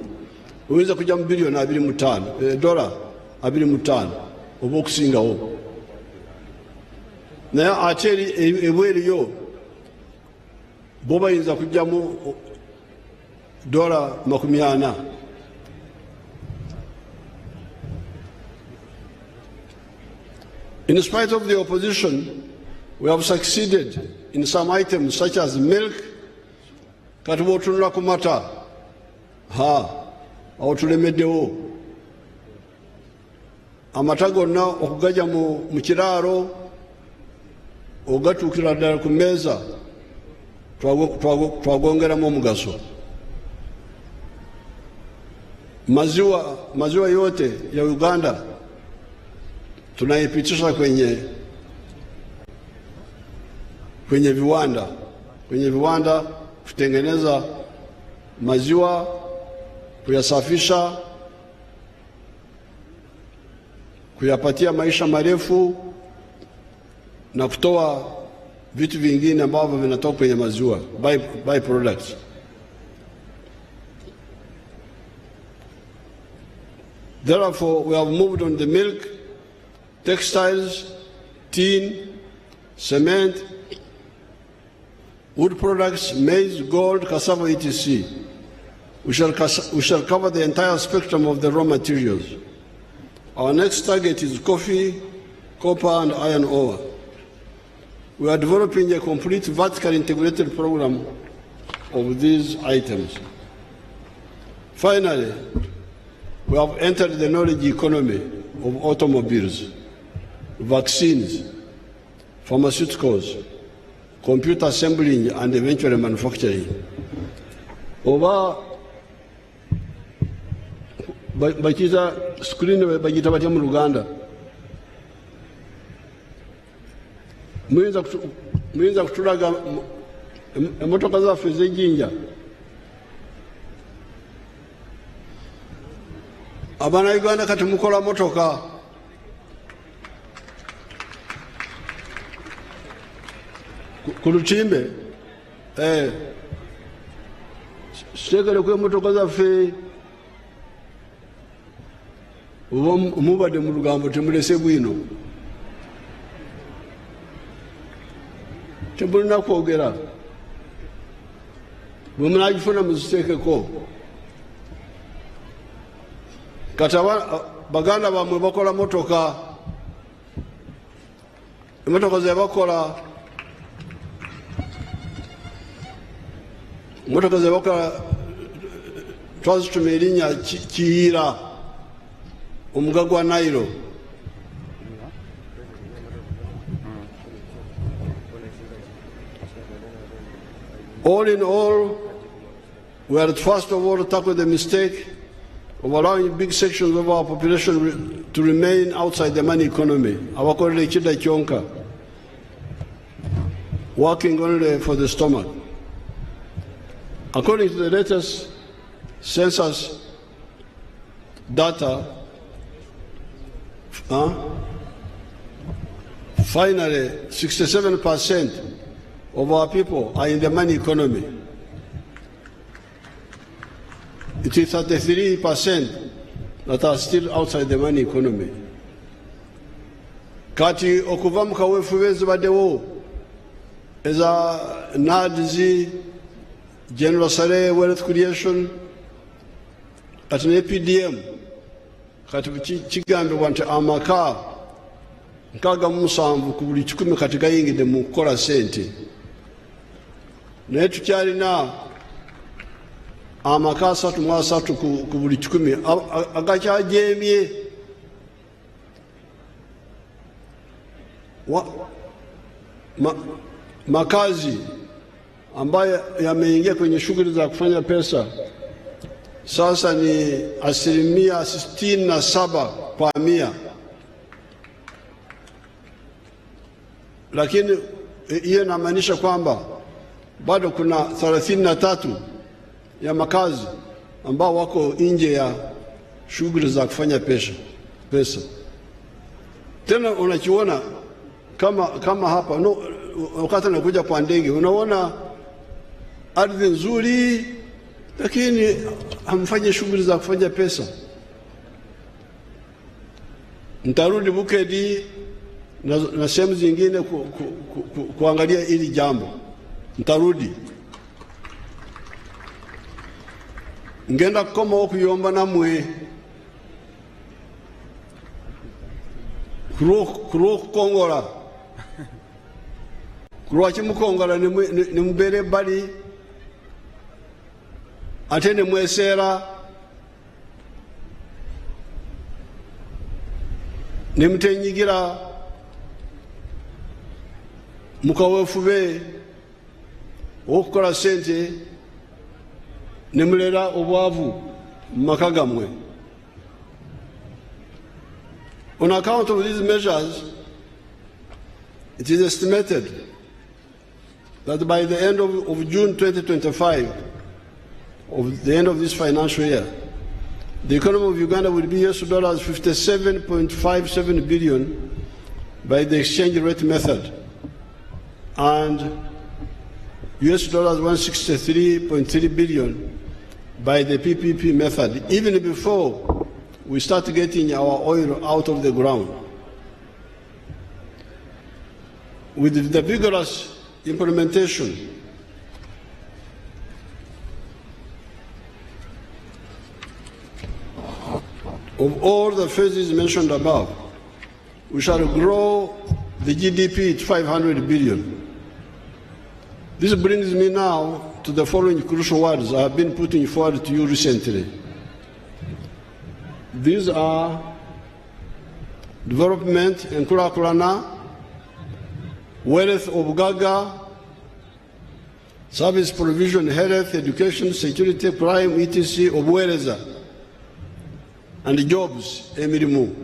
oyinza kujja mu billion 25 dola 25 oba okusingawo naye ate ebweriyo bo bayinza kujjamu dola 40. In spite of the opposition, we have succeeded in some items such as milk. Kati bw'otunula ku mata awo tulemeddewo amata gonna okugajja mu kiraalo ogatuukira ddala ku mmeeza twagongeramu omugaso. Maziwa yote ya Uganda tunaipitisha kwenye viwanda kutengeneza maziwa, kuyasafisha, kuyapatia maisha marefu na kutoa vitu vingine ambavyo vinatoka kwenye maziwa, by products. Therefore, we have moved on the milk, textiles, tin, cement, wood products, maize, gold, cassava, etc. We shall cover the entire spectrum of the raw materials. Our next target is coffee, copper, and iron ore. We are developing a complete vertically integrated program of these items. Finally, we have entered the knowledge economy of automobiles, vaccines, pharmaceuticals, computer assembling, and eventually manufacturing. Oba bakiza screen bagita batya mu Luganda. Muyinza kutulaga emmotoka zaffe ez'ejjinja. Abanayuganda kati mukola motoka. Ku lutimbe sitegere ku emmotoka zaffe oba mubadde mu lugambo temulese bwino. Temulina kwogera. Bwe munagifuna muziteekeko. Kati baganda bamwe bakola motoka. Emmotoka ze bakola twazituma erinnya Kiyiira omuga gwa Nairo. All in all, we are first of all to tackle the mistake of allowing big sections of our population to remain outside the money economy. Abakolera ekida kyonka, working only for the stomach. According to the latest census data, finally 67% of our people are in the money economy. It is 33% that are still outside the money economy. Kati okuva mu kaweefube ezibaddewo eza NADS, General Sale Wealth Creation, kati ne PDM, kati kigambibwa nti amaka 67 ku buli 100 kati gayingidde mu kukola ssente. Naye tukyalina amaka 33 ku buli 100 agakyajeemye. Makazi ambayo yameingia kwenye shughuli za kufanya pesa sasa ni 67%, lakini hiyo inamaanisha kwamba bado kuna 33 ya makazi ambao wako nje ya shughuli za kufanya pesa. Tena unakiona kama hapa no, wakati nakuja kwa ndege unaona ardhi nzuri, lakini hamfanye shughuli za kufanya pesa. Nitarudi Bukedi na sehemu zingine kuangalia ili jambo. Nitarudi ngenda koma okuyomba namwe kuro kongola kuro chimukongola ni mubere bali ate ne mwesera ne mtenyigira mukawefube okukola sente ne mulera obwavu makagamwe. On account of these measures, it is estimated that by the end of June 2025, of the end of this financial year, the economy of Uganda will be US dollars 57.57 billion by the exchange rate method and US dollars 163.3 billion by the PPP method, even before we start getting our oil out of the ground. With the vigorous implementation of all the phases mentioned above, we shall grow the GDP to 500 billion. This brings me now to the following crucial words I have been putting forward to you recently. These are development and kulakulana, wealth of Gaga, service provision, health, education, security, crime, etc. of Wereza, and jobs, emirimu.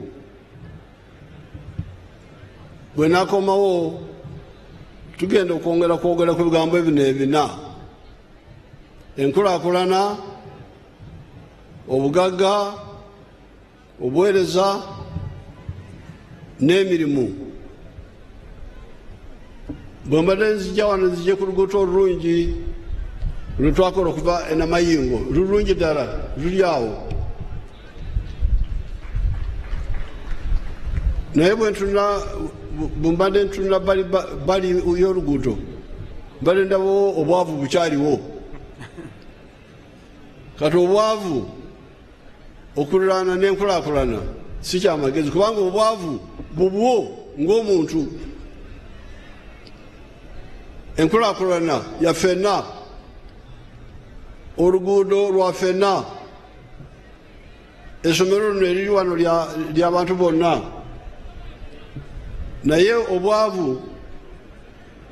Bwenakomawo tugenda okwongera kwogera ku bigambo ebino ebina: enkulakulana, obugagga, obuweereza n'emirimu. Bwe mbadde nzijja wano nzije ku luguudo olulungi lwe twakola okuva e Namayingo, lulungi ddala, luli awo. Naye bwe mbadde ntunula bali y'oluguudo mbadde ndabawo obwavu bukyaliwo. Kati obwavu okuliraana n'enkulaakulana si kyamagezi, kubanga obwavu bubwo ng'omuntu. Enkulaakulana ya ffenna, oluguudo lwa ffenna, essomero lino eriri wano ly'abantu bonna. Naye obwavu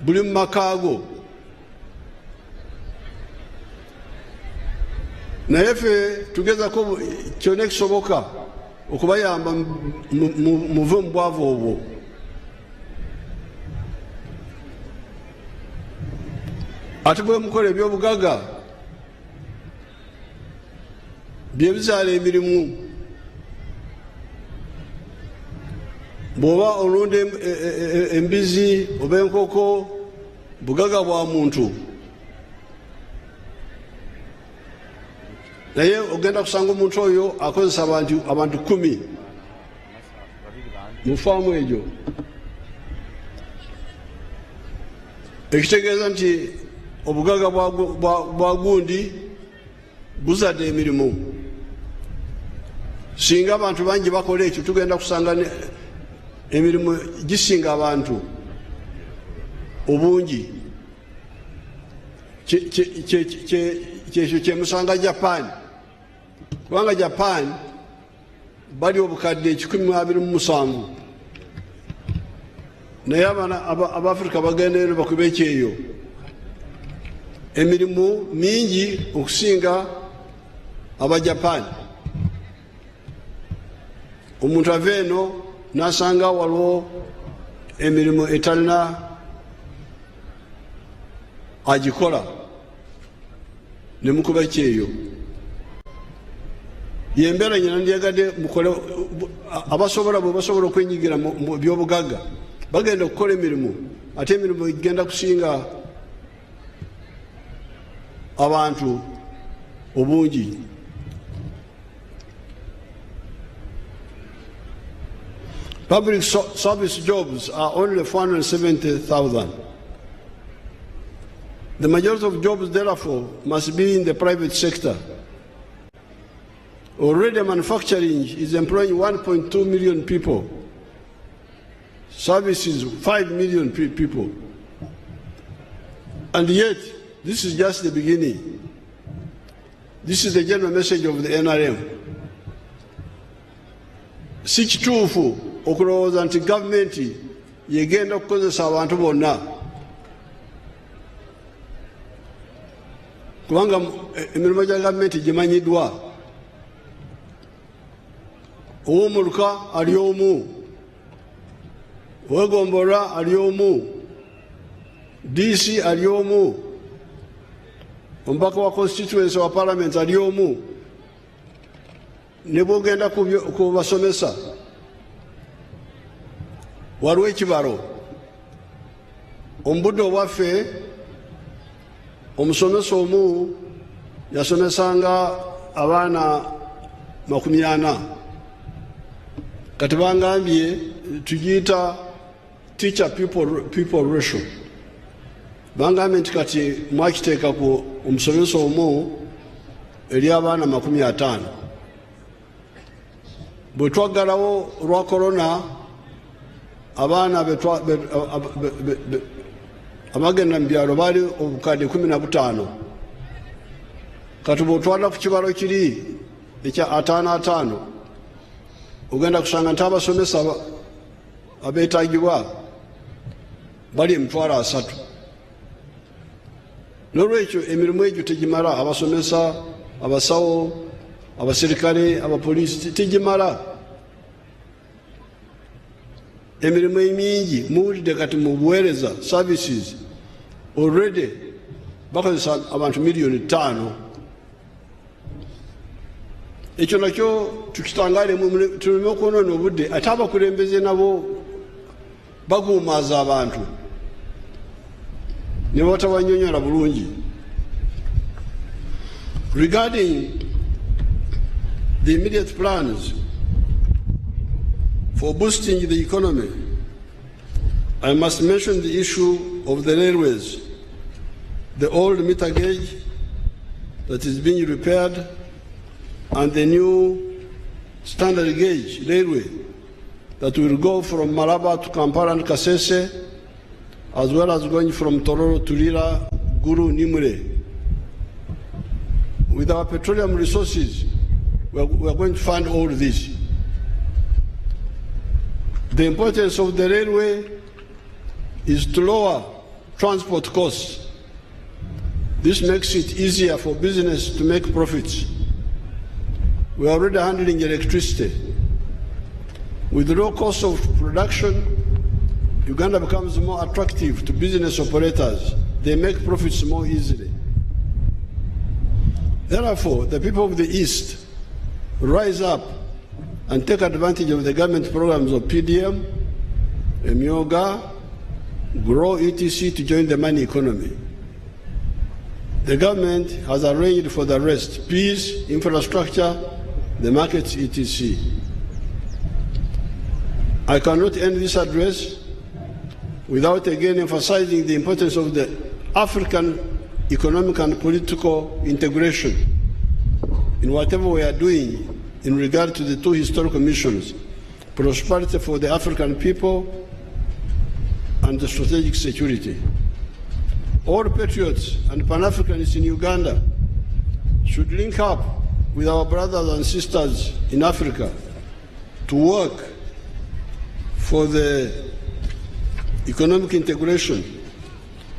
buli mu makaago. Naye ffe tugezako kyonna ekisoboka okubayamba muve mu bwavu obwo. Ate bwe mukola ebyobugagga bye bizaala emirimu. Bw'oba olunda embizi oba enkoko, bugagga bwa muntu. Naye ogenda kusanga omuntu oyo akozesa abantu 10 mu faamu egyo. Ekitegeeza nti obugagga bwa gundi buzadde emirimu. Singa abantu bangi bakola ekyo tugenda kusanga emirimu gisinga abantu obungi. Kyekyo kyemusanga Japan, kubanga Japan bali obukadde 127, naye Abafrika bagenda eno bakuba ekyeyo. Emirimu mingi okusinga Abajapan. Omuntu ava eno n'asanga waliwo emirimu etalina agikola, ne mukuba ekyeyo. Yembeera nyina ndyagadde mukole abasobola bwe basobola okwenyigira mu byobugagga bagenda okukola emirimu ate emirimu igenda kusinga abantu obungi. Public service jobs are only 470,000. The majority of jobs, therefore, must be in the private sector. Already manufacturing is employing 1.2 million people. Services, 5 million people. And yet, this is just the beginning. This is the general message of the NRM. Si kituufu okulowooza nti gavumenti yegenda okukozesa abantu bonna, kubanga emirimu gya gavumenti gimanyiddwa. Ow'omuluka ali omu, ow'egombola ali omu, DC ali omu, omubaka wa constituency wa parliament ali omu. Ne bw'ogenda ku basomesa waliwo ekibalo. Omubudde obwaffe omusomesa omu yasomesanga abaana 40. Kati bangambye tugiyita teacher people ratio. Bangambye nti kati mwakiteeka ku omusomesa omu eri abaana 50. Bwe twaggalawo olwa korona abaana abagenda mu byalo baali obukadde 15. Kati bw'otwala ku kibalo kiri ekya 55 ogenda kusanga nti abasomesa abeetaagibwa bali 3,000. N'olwekyo emirimu egyo tegimala. Abasomesa, abasawo, abaserikale, abapoliisi tegimala. Emirimu emingi muwulidde kati mu buweereza services already bakozesa abantu 5,000,000. Ekyo nakyo tukitangaale tuleme okwonoona obudde ate abakulembeze nabo baguumaaza abantu ne batabanyonyola bulungi. Regarding the immediate plans for boosting the economy, I must mention the issue of the railways, the old meter gauge that is being repaired and the new standard gauge railway that will go from Malaba to Kampala and Kasese, as well as going from Tororo to Lira, Guru, Nimure. With our petroleum resources, we are going to fund all this. The importance of the railway is to lower transport costs. This makes it easier for business to make profits. We are already handling electricity. With the low cost of production, Uganda becomes more attractive to business operators. They make profits more easily. Therefore, the people of the East rise up and take advantage of the government programs of PDM, Emyoga, Grow, etc. to join the money economy. The government has arranged for the rest: peace, infrastructure, the markets, etc. I cannot end this address without again emphasizing the importance of the African economic and political integration in whatever we are doing in regard to the two historical missions: prosperity for the African people and the strategic security. All patriots and Pan-Africanists in Uganda should link up with our brothers and sisters in Africa to work for the economic integration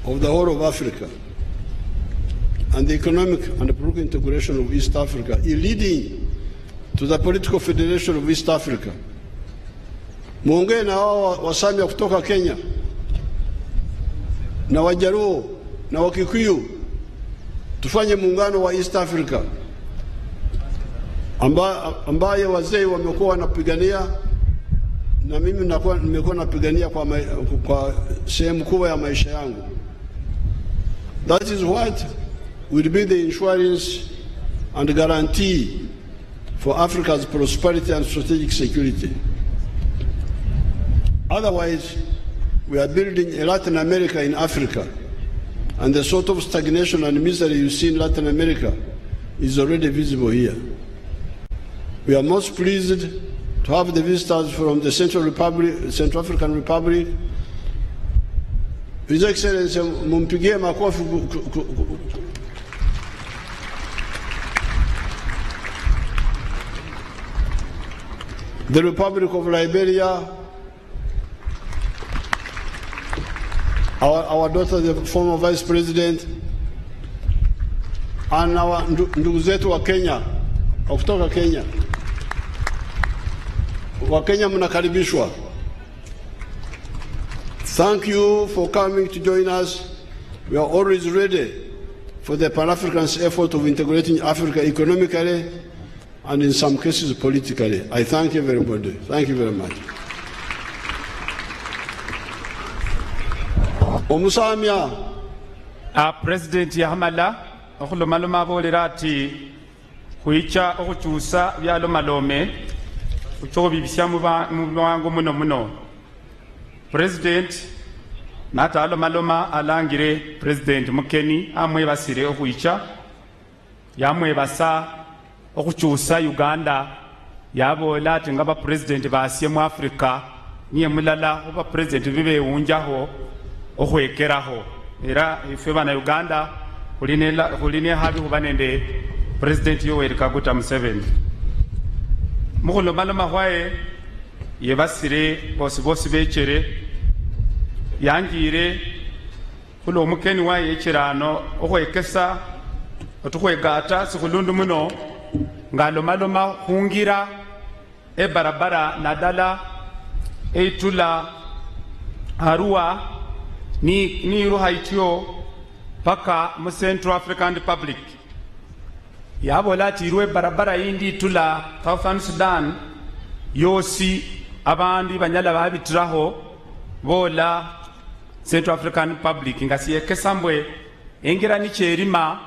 of the whole of Africa and the economic and political integration of East Africa, leading to the political federation of East Africa. Muongee na hao Wasamia kutoka Kenya na Wajaluo na Wakikuyu, tufanye muungano wa East Africa ambaye wazee wamekuwa wanapigania na mimi nimekuwa napigania kwa sehemu kubwa ya maisha yangu. That is what will be the insurance and guarantee for Africa's prosperity and strategic security. Otherwise, we are building a Latin America in Africa, and the sort of stagnation and misery you see in Latin America is already visible here. We are most pleased to have the visitors from the Central African Republic. His Excellency, mumpigie makofi. The Republic of Liberia, our daughter, the former Vice President, and our ndugu zetu wa Kenya, kutoka Kenya. Wa Kenya mnakaribishwa. Thank you for coming to join us. We are always ready for the Pan-African effort of integrating Africa economically and in some cases politically. I thank everybody. Thank you very much. Omusamya. President Yahamala, okulomaloma abolera ati kuicha okuchusa byalomalome kucho bibisya mu bwangu muno. President nata alomaloma alangire President Mukeni amwe basire okuicha yamwe basa okuchusa Uganda yabola ati ngaba President basye mu Africa niye mulala oba President bibe unjaho okwekeraho era ife bana Uganda kuline habi kubanende President Yoweri Kaguta Museveni mukulo maloma hwaye yebasire bosi bechere yangire kulo omukeni waye ekirano okwekesa otukwegata sikulundu muno ngalomaloma hungira barabara nadala eitula Arua ni ruha itio paka mu Central African Republic yabola ati irwe barabara yindi tula Southern Sudan yosi abandi banyala babitiraho bola Central African Republic ngasiye kesambwe engira ni cherima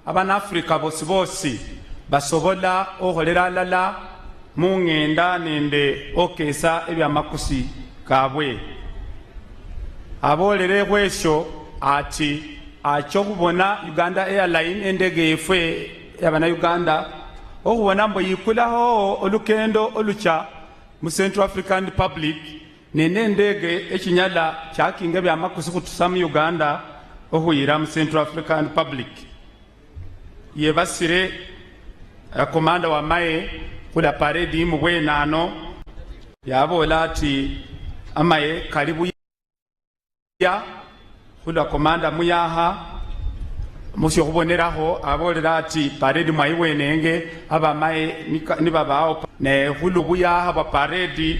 abana Africa bosi basobola oholera lala mungenda nende okesa ebya makusi kabwe abolere kwesho ati acho kubona Uganda Airline endege efwe yabana Uganda okubona mbo yikulaho olukendo olucha mu Central African Republic nene ndege ekinyala kyakinga bya makusi kutusamu Uganda okuyira mu Central African Republic yebasire komanda wa maye kula paredi mu bwenano yabola ati amaye karibu ya kula komanda muyaha musyo kuboneraho abolera ati paredi mwayiwenenge abamaye ni babao ne hulu buyaha ba paredi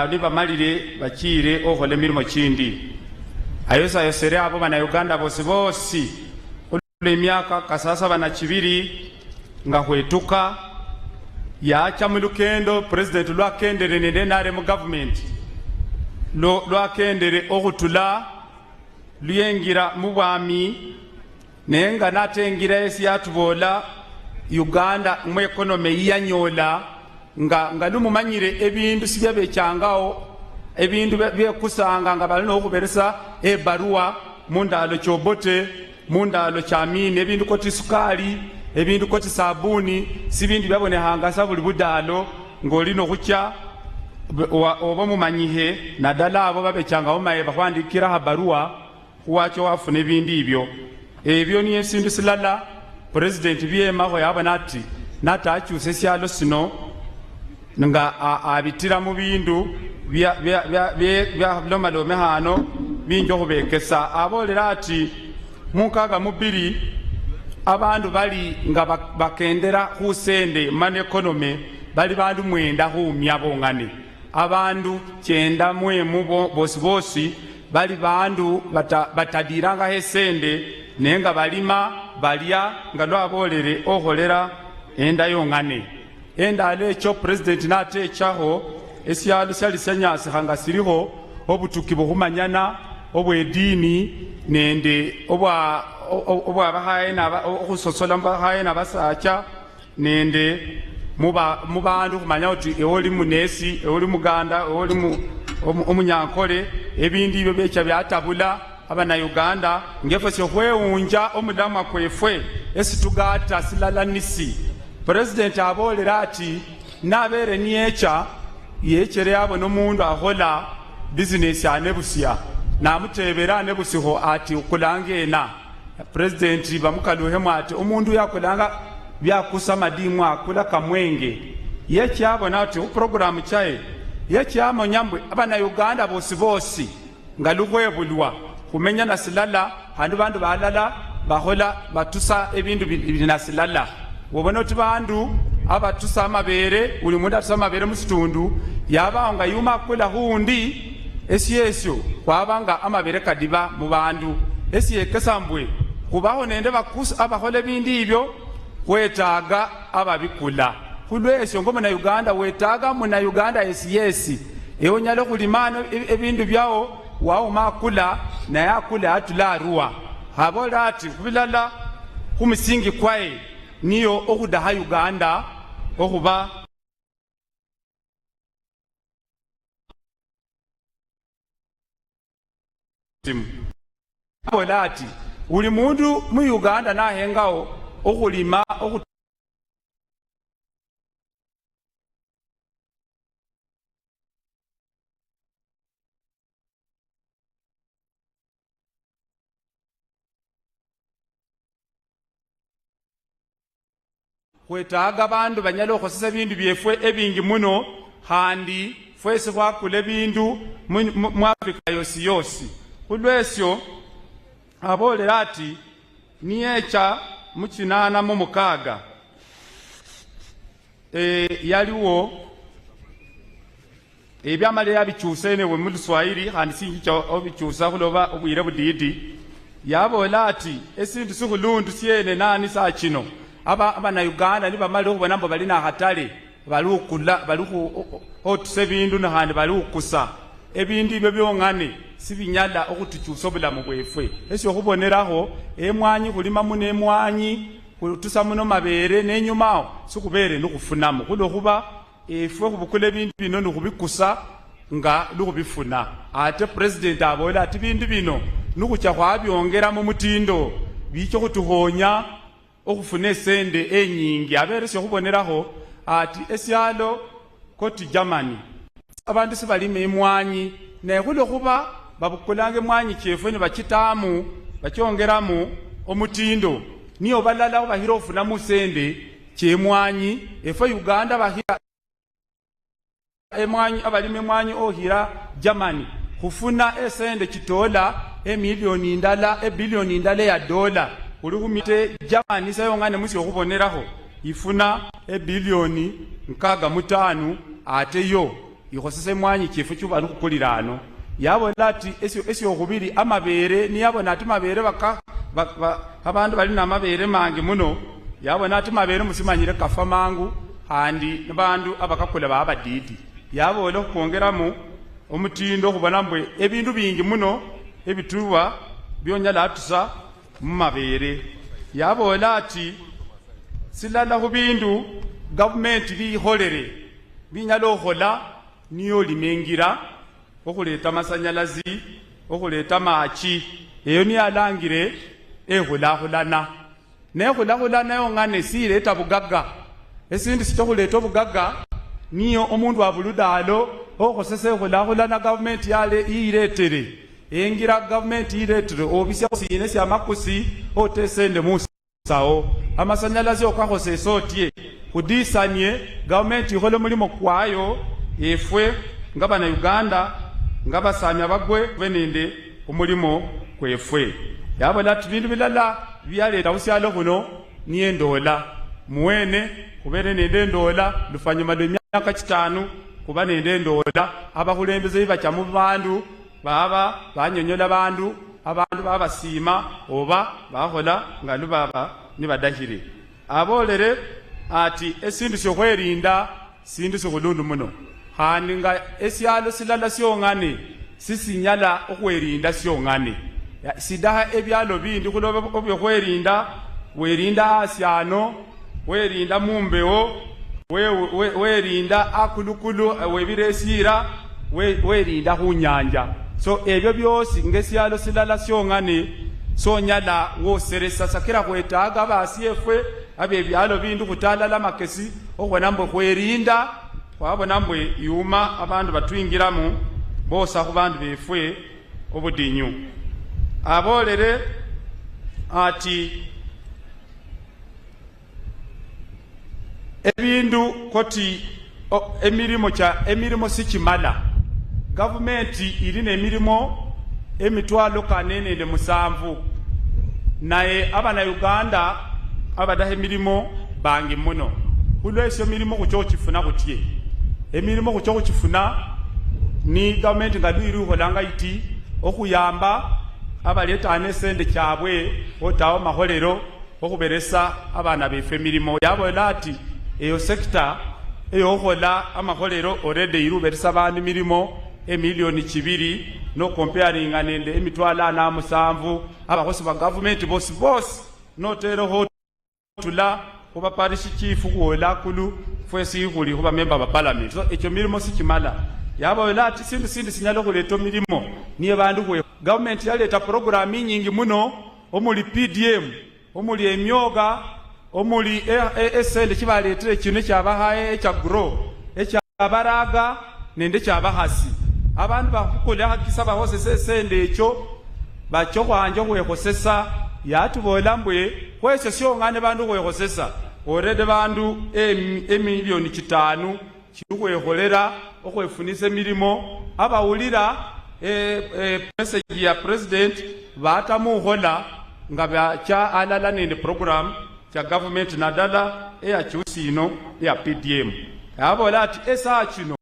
nibamalire bakire ohole mirimo kindi ayosa yosere abo bana Uganda bosi kule myaka kasasa bana kibiri nga hwetuka yacha mu lukendo President lwakendere nende nare mu government lwakendere okutula luyengira mu bwami nenga natengira esi yatubola Uganda mu economy yanyola nga lumumanyire ebintu sibyabechangawo ebintu byekusanga nga balina okuberesa ebaruwa mundalo chobote mundalo chamine ebintu koti sukali ebintu koti sabuni sibintu byabonehanga sabuli budalo ngolino kucha oba mumanyihe nadala abo babechangawo maye bakwandikira habaruwa kuwacho wafune ebintu ebyo ni esindu silala President byemaho yabona ati natakyuse syalo sino nga abitira mu bindu bya lomalome hano binjo kubekesa abolera ati mukaga mubiri abandu bali nga bakendera kusende man economy bali bandu mwenda humya bongane abandu kyenda mwemu bosi bali bandu batadiranga hesende nenga balima balya nga lwabolere oholera enda yongane enda lecho President natechaho esyalo syali syanyasikha siliho obutuki buhumanyana obwedini nende obwabahaye okhusosola bahaye nabasacha nende mubandu khumanya uti eoli munesi eoli muganda eoli omunyankole ebindu ibyo byecha byatabula abana-Uganda ngefwe syohwewunja omulamwa kwefwe esitugata silalanisi. President abolera ati nabere niyecha yechere abona omundu ahola bizinesi ane Busia namutebera ne Busiho ati ukulangena. President bamukaluhemu ati omundu yakulanga byakusa madimu akula kamwenge yekyabona ati uprogramu chaye yekyamonyambwe abana-Uganda bosi nga luhwebulwa kumenya nasilala handu bandu balala bahola batusa ebindu binasilala wobona oti bandu abatusa amabere uli mundu atusa amabere musitundu yabaho nga yuma akula hundi esiyesyo kwabanga amabere kadiba mu bandu esiyekesambwe kubaho nende bakusa abahola ebindu ibyo wetaga ababikula kulwesyo ng'omuna-Uganda wetaga muna-Uganda esiyesi ewonyala okulimana ebindu byawo wawuma akula naye akula atula aruwa habola ati kubilala kumusingi kwaye niyo okudaha Uganda okuba habola ati uli mundu mu Uganda nahengawo okulima kwetaaga bandu banyala okhosesa bindu byefwe ebingi muno handi fwesi khwakula bindu mu Afrika yosi kulwesyo abolera ati niyecha muchinana mu mukaga yaliwo ebyamalera bikyuse newe mu Luswahili handi singicha obikyusa khuloba obwire budidi yabola ati esindu sikhulundu syene nani saa kino abana-Uganda nibamala okubona mbo bali nahatale baliotusa ebindu nahandi baliokusa ebindu ibyo byongane sibinyala okutukyusa obulamu bwefwe esyo khuboneraho emwanyi khulima muno emwanyi khutusa muno mabere nenyumawo sikubere nikhufunamu khulokhuba efwe khubukula ebindu bino nikhubikusa nga nikhubifuna ate president abola ati bindu bino nikhucha khwabyongera mu mutindo bicho khutuhonya okufuna esende enyingi abere syokhuboneraho ati esyalo koti Germany abantu sibalima emwanyi naye khulokhuba babukulanga emwanyi kyefwe ne bakitamu bakyongeramu omutindo niyo balala bahira ofunamu sende kyemwanyi efwe Uganda bahira emwanyi abalima emwanyi ohira Germany khufuna esende kitola emilioni ndala ebilioni ndala ya dola uli khumite Germany sayongane musi okhuboneraho ifuna ebilioni 65 ate yo ikhosesa emwanyi kyefwe kyubali khukulira ano yabola ati esyo okhubiri amabere niyabona ati mabere abandu bali namabere mangi muno yabona ati mabere musimanyire kafa mangu handi nabandu abakakula babadidi yabola okwongeramu omutindo okhubona mbwe ebindu bingi muno ebituwa byonyala atusa mumabere yabola ati silala khubindu gavumenti biholere binyala okhola niyo limengira okhuleta masanyalazi okhuleta machi eyo niyo alangire ekhulakhulana nekhulakhulana yongane siyileta bugaga esindi sikyokhuleta obugaga niyo omundu wabuludalo okhosesa ekhulakhulana gavumenti yale iyiletere engira gavumenti iyiletere obisya siyine syamakusi otesende musawo amasanyalazi okakhosesa otye khudisanye gavumenti ikhole mulimo kwayo efwe nga bana-Uganda nga basamya bagwe benende omulimo kwefwe yabola ati bindu bilala byaleta busyalo khuno niye ndola muwene khubere nende ndola lufanyuma lw'emyaka 5 kuba nende ndola abakhulembeze bacha mu bandu baba banyonyola bandu abantu babasima oba bakhola nga lubaba nibadahire abolere ati esindu syokhwerinda sindu sikhulundu muno haninga esyalo silala syongane sisinyala okwerinda syongane sidaha ebyalo bindi kulobe obyokwerinda werinda asyano werinda mumbewo werinda akulukulu webiresira werinda kunyanja so ebyo byosi ngesyalo silala syongane sonyala woseresa sakira kwetaga basiefwe abe byalo bindi kutalala makesi okubona mbwe kwerinda kwabona mbwe yuma abandu batwingiramu bosa ku bandu befwe obudinyu abolere ati ebindu koti emirimo sikimala gavumenti irine emirimo emitwalo kanene ne musanvu naye abana Uganda abadahe emirimo bangi muno kulwesyo emirimo kucho kifuna kutye emirimo kucho kifuna ni gavumenti ngadwiri uholanga iti okuyamba abaletane sende kyabwe otawo maholero okuberesa abana befe emirimo yabola ati eyo sekta eyo hola amaholero already iruberesa abantu emirimo emiliyoni 2 no comparing nende emitwala na musanvu abakozi ba government boss notero hotula kuba parish chief kuola kulu fwesi kuli kuba member ba parliament so echo milimo sikimala yaba lati sindu sinyalo kuleto milimo niye bandu kwe government yaleta program nyingi muno omuli PDM omuli emyoga omuli esende kibaletere kino kyabahaye ekya grow ekyabaraga nende kyabahasi abantu bakukula hakisaba hose sesende echo bacho kwanje kwekosesa yatubola mbwe kwese syongane bandu kwekosesa orede bandu emiliyoni 5 kirukweholera okwefunisa emilimo abawulira message ya president batamuhola nga bacha alala nende program cha government nadala eyakyusi ino ya PDM abola ati esa kino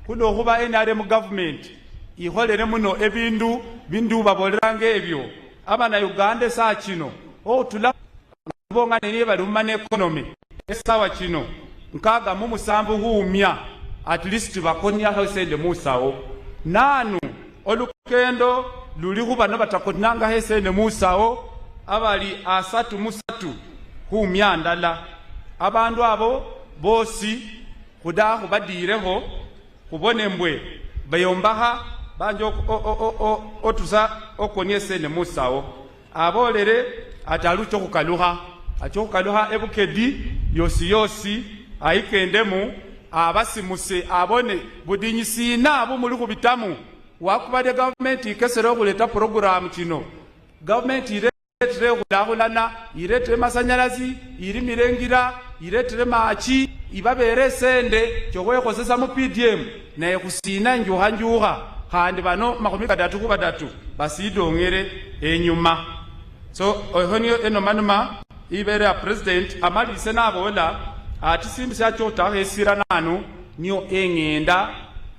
kuno kuba NRM government iholere muno ebindu bindu baboleranga ebyo abana Uganda saa kino otula bonga ne balumane economy esawa kino nkaga mu musambu huumya at least bakonya hosende musawo nanu olukendo luli kuba no batakonanga hesende musawo abali asatu musatu huumya ndala abandu abo bosi kudaho badireho kubone mbwe bayombaha banjo otuza okonyese ne musawo abolere atalucho kukaluha achokukaluha ebukedi yosi aikendemu abasimuse abone budinyisina abo muri kubitamu wakubade government ikesero kuleta program kino government iretere kulahulana iretere masanyalazi iri mirengira iretere machi ibabere sende chokwekosesa mu PDM naye kusina njuha kandi bano 3 basidongere enyuma so ohonyo enomanuma ibere president amalise nabola ati simbi syacho esira nanu niyo engenda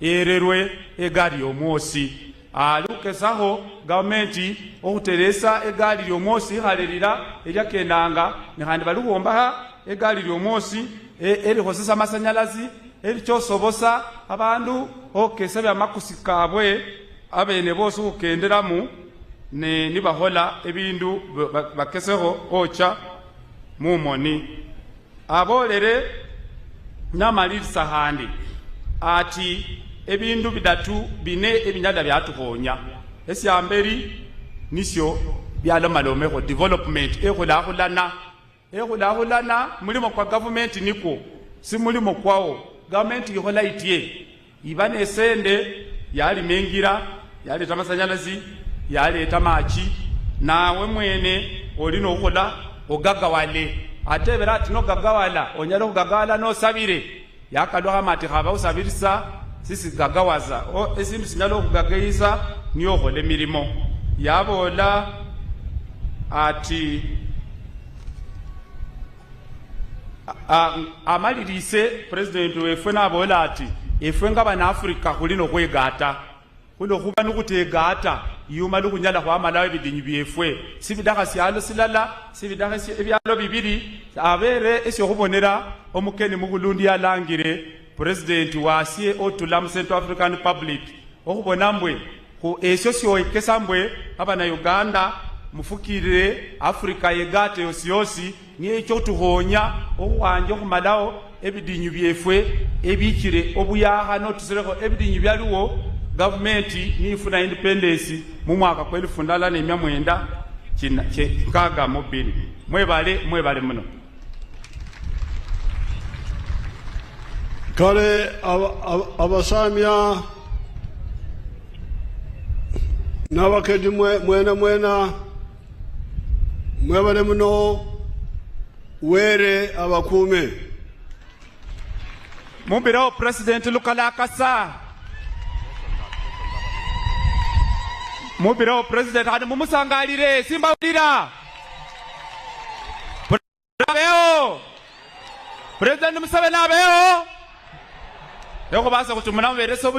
ererwe egari yomosi alukesaho government okuteresa egari yomosi halerira ejakendanga nihandi balugomba egari yomosi erihosesa masanyalazi erichosobosa abandu okesa byamakusikabwe abene bose ukenderamu ne nibahola ebindu bakeseho ocha mumoni abolere namalirisa handi ati ebindu bidatu bine ebinyada byatuhonya esyamberi nisyo byalomalomeko development ehulahulana mulimo kwa government niko si mulimo kwawo government ihola itie ibane sende yali mengira yali tamasanyalazi yali tamachi nawe mwene olino ukola ogagawale atebera ati no gagawala onyalo kugagala no sabire yakaloha mati haba usabirisa sisi gagawaza esindu sinyalo kugagaiza niyo hole mirimo yabola ati amalirise president wefe nabola ati efe ngabana Africa kulino kwegata kuno kuba nukutegata yuma lukunyala kwa malawi bidinyi byefwe sibidaka syalo silala sibidaka ebyalo bibiri abere esyo kubonera omukeni mukulundi yalangire president wasie otula mu Central African Republic okubona mbwe ku esyo syoyekesa mbwe abana Uganda mufukirire Africa yegate yosiyosi niekyo tuhonya okwanje okumalawo ebidinyu byefwe ebikire obuyaha notusireko ebidinyu byaliwo government nifuna independence mu mwaka kwa 1990 kaga mobili mwebale muno kale abasamya n'abakedi mwena mwebale muno were abakume mumbirawo president lukalakasa mumbirawo president hadi mumusangalire simbawulira abeho president Museveni abeho yoko basa kuti munamuberese